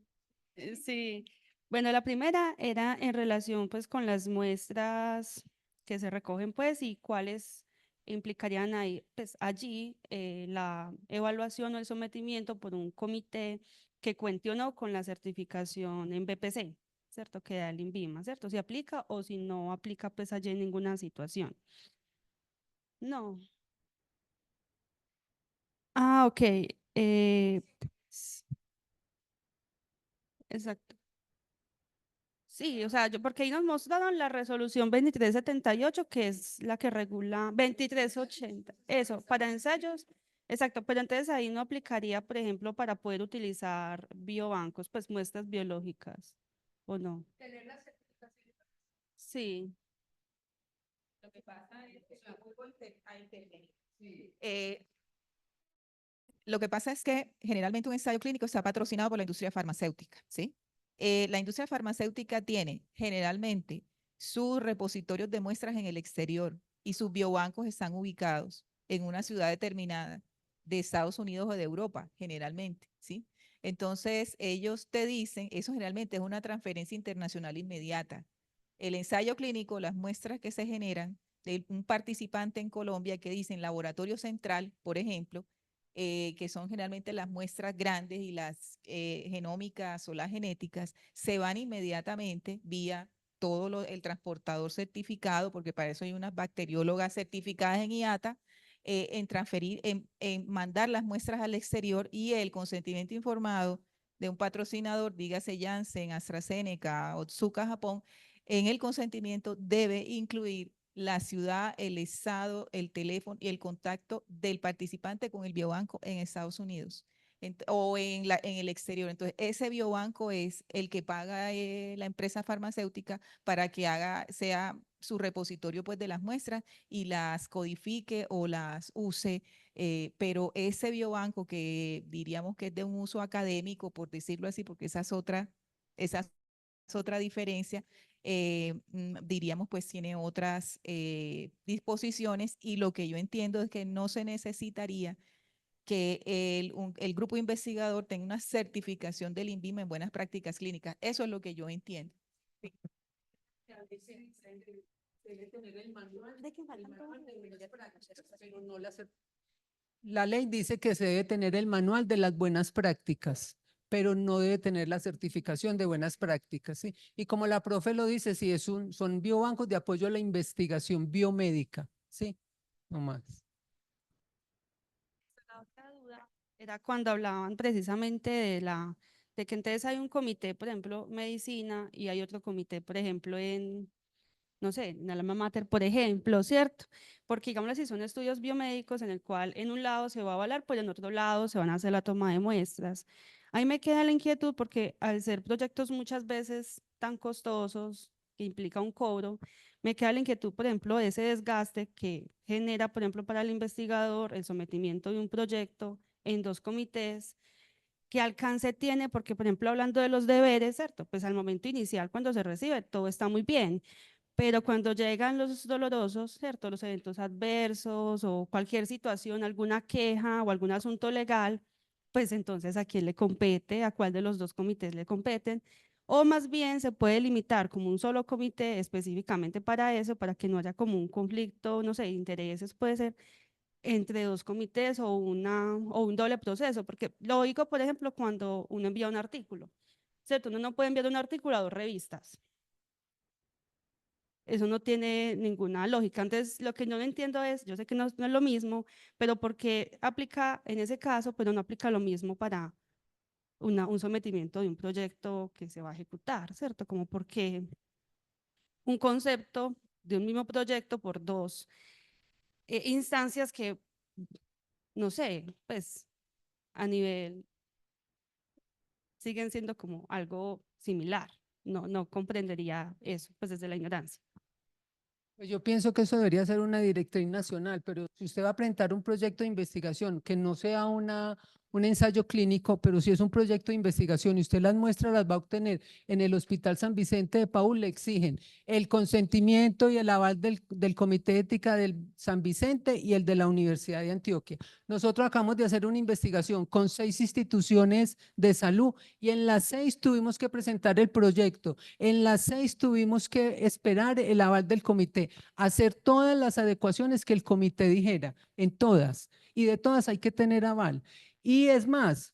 sí, bueno, la primera era en relación pues con las muestras que se recogen pues y cuáles implicarían ahí, pues allí la evaluación o el sometimiento por un comité que cuente o no con la certificación en BPC, ¿cierto? Que da el INVIMA, ¿cierto? Si aplica o si no aplica pues allí en ninguna situación. No. Ah, ok. S- exacto. Sí, o sea, porque ahí nos mostraron la resolución 2378, que es la que regula 2380. Eso, para ensayos. Exacto, pero entonces ahí no aplicaría, por ejemplo, para poder utilizar biobancos, pues muestras biológicas, ¿o no? Sí. Lo que pasa es que yo vuelvo a intervenir. Eh, lo que pasa es que generalmente un ensayo clínico está patrocinado por la industria farmacéutica, ¿sí? La industria farmacéutica tiene generalmente sus repositorios de muestras en el exterior y sus biobancos están ubicados en una ciudad determinada de Estados Unidos o de Europa, generalmente, ¿sí? Entonces, ellos te dicen, eso generalmente es una transferencia internacional inmediata. El ensayo clínico, las muestras que se generan de un participante en Colombia que dicen laboratorio central, por ejemplo, que son generalmente las muestras grandes y las genómicas o las genéticas, se van inmediatamente vía el transportador certificado, porque para eso hay unas bacteriólogas certificadas en IATA, en transferir, en mandar las muestras al exterior y el consentimiento informado de un patrocinador, dígase Janssen, AstraZeneca, Otsuka, Japón, en el consentimiento debe incluir la ciudad, el estado, el teléfono y el contacto del participante con el biobanco en Estados Unidos o en el exterior. Entonces, ese biobanco es el que paga la empresa farmacéutica para que sea su repositorio pues, de las muestras y las codifique o las use. Pero ese biobanco que diríamos que es de un uso académico, por decirlo así, porque esa es otra diferencia, diríamos, pues tiene otras disposiciones y lo que yo entiendo es que no se necesitaría que el grupo investigador tenga una certificación del INVIMA en buenas prácticas clínicas. Eso es lo que yo entiendo. La ley dice que se debe tener el manual de las buenas prácticas, pero no debe tener la certificación de buenas prácticas, ¿sí? Y como la profe lo dice, sí, son biobancos de apoyo a la investigación biomédica, ¿sí? No más. La otra duda era cuando hablaban precisamente de que entonces hay un comité, por ejemplo, medicina, y hay otro comité, por ejemplo, no sé, en alma mater, por ejemplo, ¿cierto? Porque digamos, si son estudios biomédicos en el cual en un lado se va a avalar, pues en otro lado se van a hacer la toma de muestras. Ahí me queda la inquietud porque al ser proyectos muchas veces tan costosos, que implica un cobro, me queda la inquietud, por ejemplo, de ese desgaste que genera, por ejemplo, para el investigador el sometimiento de un proyecto en dos comités. ¿Qué alcance tiene? Porque, por ejemplo, hablando de los deberes, ¿cierto? Pues al momento inicial, cuando se recibe, todo está muy bien, pero cuando llegan los dolorosos, ¿cierto? Los eventos adversos o cualquier situación, alguna queja o algún asunto legal, pues entonces a quién le compete, a cuál de los dos comités le competen, o más bien se puede limitar como un solo comité específicamente para eso, para que no haya como un conflicto, no sé, de intereses puede ser entre dos comités o un doble proceso, porque lo digo, por ejemplo, cuando uno envía un artículo, ¿cierto? Uno no puede enviar un artículo a dos revistas. Eso no tiene ninguna lógica. Entonces, lo que yo no entiendo es, yo sé que no es lo mismo, pero ¿por qué aplica en ese caso, pero no aplica lo mismo para un sometimiento de un proyecto que se va a ejecutar, ¿cierto? Como porque un concepto de un mismo proyecto por dos instancias que, no sé, pues a nivel siguen siendo como algo similar. No comprendería eso, pues desde la ignorancia. Pues yo pienso que eso debería ser una directriz nacional, pero si usted va a presentar un proyecto de investigación que no sea un ensayo clínico, pero si es un proyecto de investigación y usted las muestras las va a obtener en el Hospital San Vicente de Paúl, le exigen el consentimiento y el aval del Comité de Ética del San Vicente y el de la Universidad de Antioquia. Nosotros acabamos de hacer una investigación con 6 instituciones de salud y en las 6 tuvimos que presentar el proyecto, en las 6 tuvimos que esperar el aval del comité, hacer todas las adecuaciones que el comité dijera, en todas, y de todas hay que tener aval. Y es más,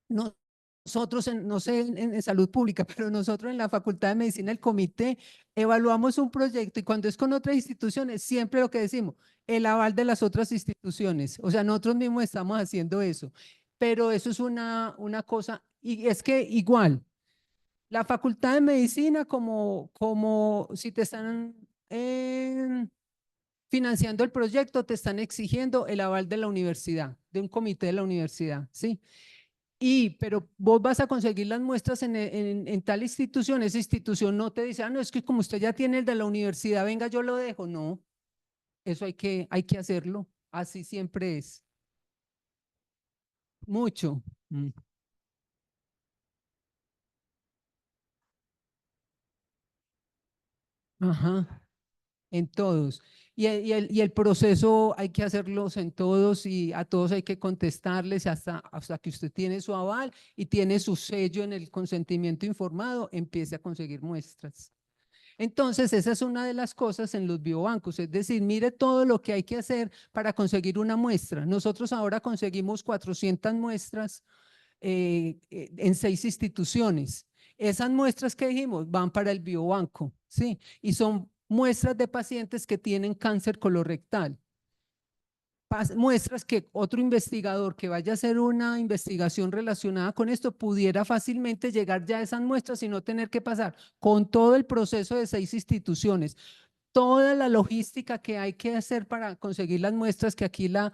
nosotros, no sé en salud pública, pero nosotros en la Facultad de Medicina, el comité, evaluamos un proyecto y cuando es con otras instituciones, siempre lo que decimos, el aval de las otras instituciones. O sea, nosotros mismos estamos haciendo eso, pero eso es una cosa, y es que igual, la Facultad de Medicina, como si te están financiando el proyecto, te están exigiendo el aval de la universidad, de un comité de la universidad, ¿sí? Pero vos vas a conseguir las muestras en tal institución, esa institución no te dice, no, es que como usted ya tiene el de la universidad, venga, yo lo dejo. No, eso hay que hacerlo, así siempre es. mucho. Ajá, en todos. Y el proceso hay que hacerlos en todos y a todos hay que contestarles hasta que usted tiene su aval y tiene su sello en el consentimiento informado, empiece a conseguir muestras. Entonces, esa es una de las cosas en los biobancos, es decir, mire todo lo que hay que hacer para conseguir una muestra. Nosotros ahora conseguimos 400 muestras en 6 instituciones. Esas muestras que dijimos van para el biobanco, ¿sí? Y son muestras de pacientes que tienen cáncer colorectal. Muestras que otro investigador que vaya a hacer una investigación relacionada con esto pudiera fácilmente llegar ya a esas muestras y no tener que pasar con todo el proceso de 6 instituciones, toda la logística que hay que hacer para conseguir las muestras, que aquí la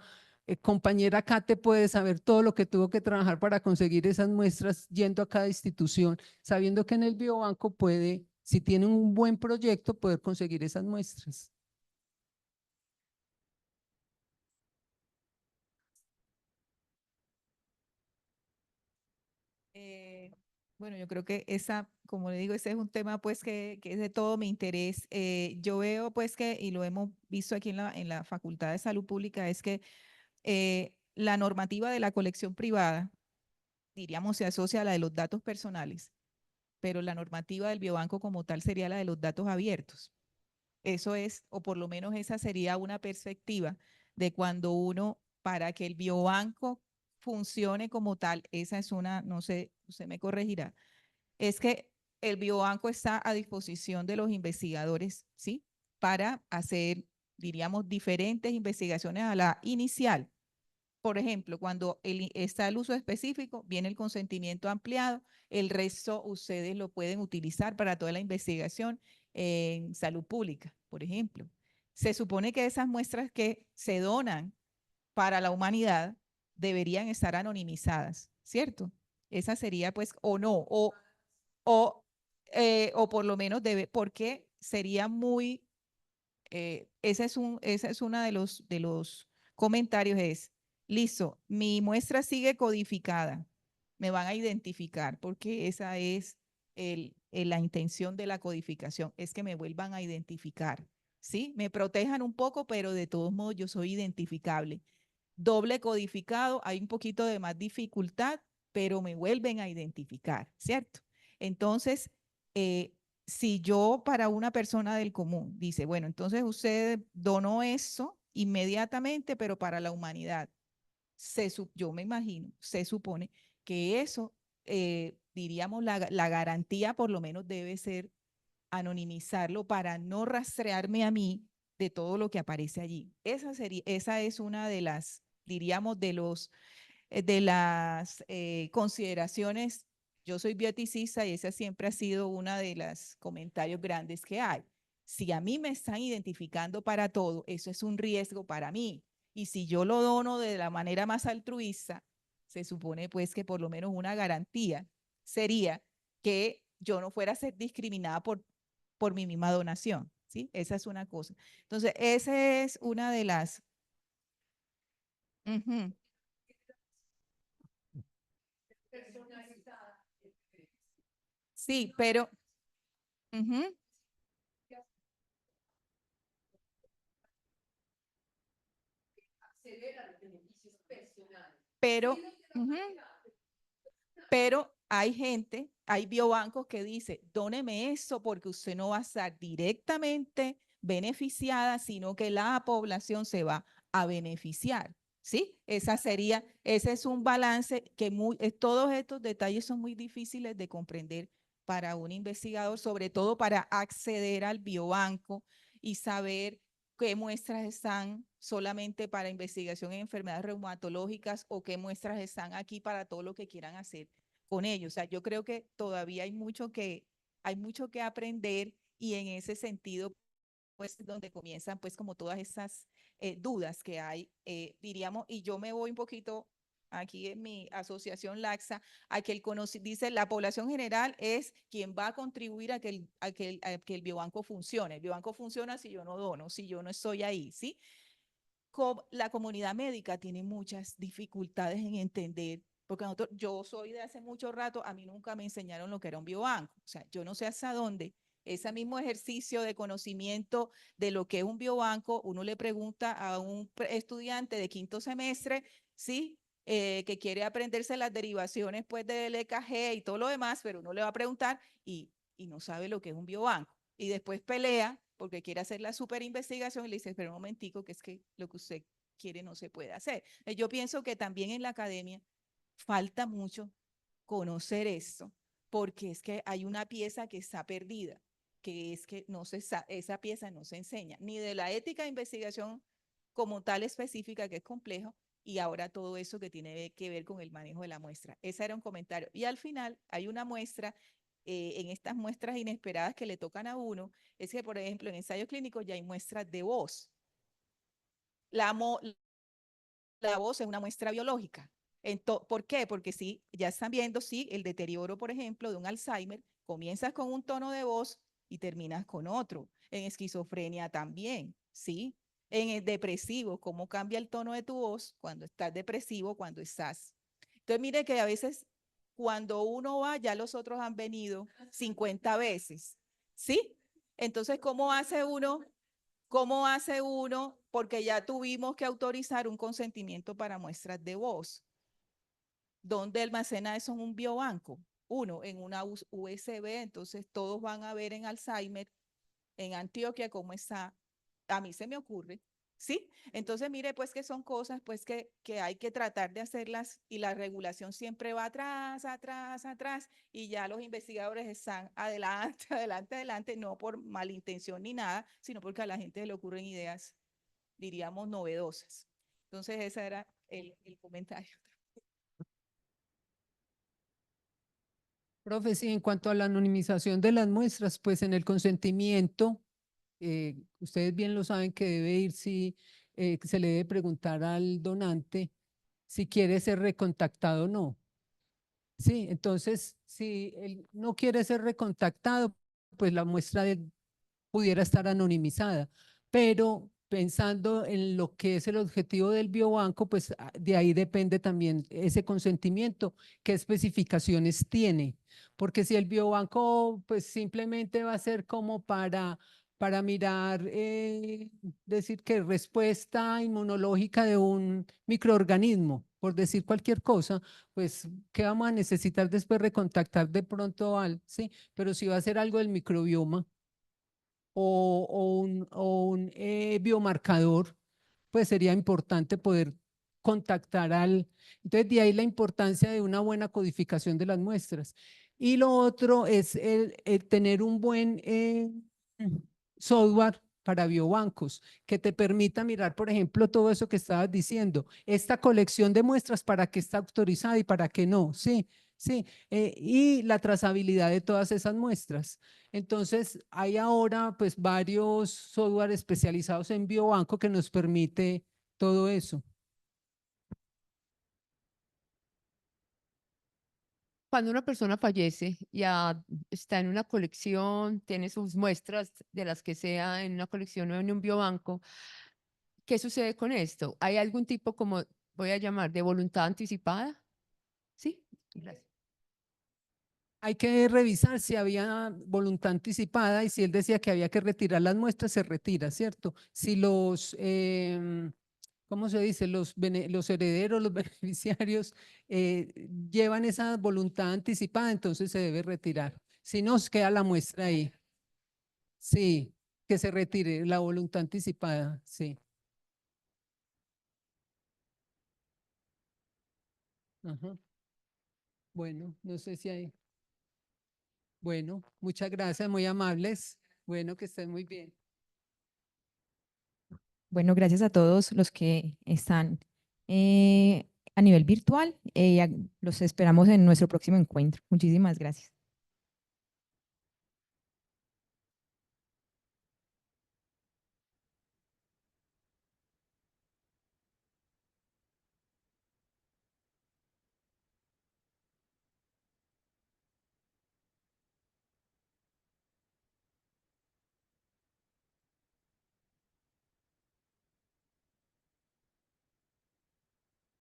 compañera Kate puede saber todo lo que tuvo que trabajar para conseguir esas muestras yendo a cada institución, sabiendo que en el biobanco puede, si tiene un buen proyecto, poder conseguir esas muestras. Bueno, yo creo que esa, como le digo, ese es un tema pues que es de todo mi interés. Yo veo pues que, y lo hemos visto aquí en la Facultad de Salud Pública, es que la normativa de la colección privada, diríamos, se asocia a la de los datos personales, pero la normativa del biobanco como tal sería la de los datos abiertos. Eso es, o por lo menos esa sería una perspectiva de cuando uno, para que el biobanco funcione como tal, esa es una, no sé, usted me corregirá, es que el biobanco está a disposición de los investigadores, ¿sí? Para hacer, diríamos, diferentes investigaciones a la inicial. Por ejemplo, cuando está el uso específico, viene el consentimiento ampliado, el resto ustedes lo pueden utilizar para toda la investigación en salud pública, por ejemplo. Se supone que esas muestras que se donan para la humanidad deberían estar anonimizadas, ¿cierto? Esa sería pues, o no, o, o por lo menos debe, porque sería muy, esa es una de los comentarios es, listo, mi muestra sigue codificada, me van a identificar, porque esa es la intención de la codificación, es que me vuelvan a identificar, ¿sí? Me protejan un poco, pero de todos modos yo soy identificable. Doble codificado, hay un poquito de más dificultad, pero me vuelven a identificar, ¿cierto? Entonces, si yo para una persona del común dice, bueno, entonces usted donó eso inmediatamente, pero para la humanidad, yo me imagino, se supone que eso, diríamos, la garantía por lo menos debe ser anonimizarlo para no rastrearme a mí de todo lo que aparece allí. Esa es una de las, diríamos, de las consideraciones. Yo soy bioeticista y esa siempre ha sido una de las comentarios grandes que hay. Si a mí me están identificando para todo, eso es un riesgo para mí. Y si yo lo dono de la manera más altruista, se supone pues que por lo menos una garantía sería que yo no fuera a ser discriminada por mi misma donación, ¿sí? Esa es una cosa. Entonces, esa es una de las... Ujú. Sí, pero... ujú. Pero, ujú, pero hay gente, hay biobancos que dice, dóneme eso porque usted no va a estar directamente beneficiada, sino que la población se va a beneficiar. ¿Sí? Ese es un balance que todos estos detalles son muy difíciles de comprender para un investigador, sobre todo para acceder al biobanco y saber qué muestras están solamente para investigación en enfermedades reumatológicas o qué muestras están aquí para todo lo que quieran hacer con ellos. O sea, yo creo que todavía hay mucho que aprender y en ese sentido, pues, donde comienzan, pues, como todas esas dudas que hay, diríamos, y yo me voy un poquito aquí en mi asociación Laxa, a que dice la población general es quien va a contribuir a que el biobanco funcione. El biobanco funciona si yo no dono, si yo no estoy ahí, ¿sí? la comunidad médica tiene muchas dificultades en entender, porque yo soy de hace mucho rato, a mí nunca me enseñaron lo que era un biobanco. O sea, yo no sé hasta dónde ese mismo ejercicio de conocimiento de lo que es un biobanco, uno le pregunta a un estudiante de quinto semestre, ¿sí? Que quiere aprenderse las derivaciones pues del EKG y todo lo demás, pero uno le va a preguntar y no sabe lo que es un biobanco. Y después pelea porque quiere hacer la super investigación y le dice, espera un momentico, que es que lo que usted quiere no se puede hacer. Yo pienso que también en la academia falta mucho conocer esto, porque es que hay una pieza que está perdida, que es que no se esa pieza no se enseña, ni de la ética de investigación como tal específica, que es complejo, y ahora todo eso que tiene que ver con el manejo de la muestra. Ese era un comentario. Y al final hay una muestra, en estas muestras inesperadas que le tocan a uno, es que, por ejemplo, en ensayos clínicos ya hay muestras de voz. La voz es una muestra biológica. ¿Por qué? Porque sí, ya están viendo, sí, el deterioro, por ejemplo, de un Alzheimer, comienzas con un tono de voz y terminas con otro. En esquizofrenia también, ¿sí? En el depresivo, cómo cambia el tono de tu voz cuando estás depresivo, cuando estás. Entonces, mire que a veces cuando uno va, ya los otros han venido 50 veces, ¿sí? Entonces, ¿cómo hace uno? ¿Cómo hace uno? Porque ya tuvimos que autorizar un consentimiento para muestras de voz. ¿Dónde almacena eso en un biobanco? Uno, en una USB, entonces todos van a ver en Alzheimer, en Antioquia, cómo está. A mí se me ocurre, ¿sí? Entonces, mire, pues que son cosas pues que hay que tratar de hacerlas y la regulación siempre va atrás, atrás, atrás y ya los investigadores están adelante, adelante, adelante, no por malintención ni nada, sino porque a la gente le ocurren ideas, diríamos, novedosas. Entonces, ese era el comentario. Profe, sí, en cuanto a la anonimización de las muestras, pues en el consentimiento, ustedes bien lo saben que debe ir si se le debe preguntar al donante si quiere ser recontactado o no. Sí, entonces, si él no quiere ser recontactado, pues la muestra pudiera estar anonimizada, pero pensando en lo que es el objetivo del biobanco, pues de ahí depende también ese consentimiento, qué especificaciones tiene, porque si el biobanco pues simplemente va a ser como para mirar, decir que respuesta inmunológica de un microorganismo, por decir cualquier cosa, pues, ¿qué vamos a necesitar después recontactar de pronto al, sí? Pero si va a ser algo del microbioma o un biomarcador, pues sería importante poder contactar al... Entonces, de ahí la importancia de una buena codificación de las muestras. Y lo otro es el tener un buen software para biobancos, que te permita mirar, por ejemplo, todo eso que estabas diciendo, esta colección de muestras, para qué está autorizada y para qué no, sí, sí, y la trazabilidad de todas esas muestras. Entonces, hay ahora pues varios software especializados en biobanco que nos permite todo eso. Cuando una persona fallece y está en una colección, tiene sus muestras de las que sea en una colección o en un biobanco, ¿qué sucede con esto? ¿Hay algún tipo, como voy a llamar, de voluntad anticipada? Sí, gracias. Hay que revisar si había voluntad anticipada y si él decía que había que retirar las muestras, se retira, ¿cierto? Si los, ¿cómo se dice? Los herederos, los beneficiarios llevan esa voluntad anticipada, entonces se debe retirar. Si nos queda la muestra ahí. Sí, que se retire la voluntad anticipada, sí. Ajá. Bueno, no sé si hay. Bueno, muchas gracias, muy amables. Bueno, que estén muy bien. Bueno, gracias a todos los que están a nivel virtual. Los esperamos en nuestro próximo encuentro. Muchísimas gracias.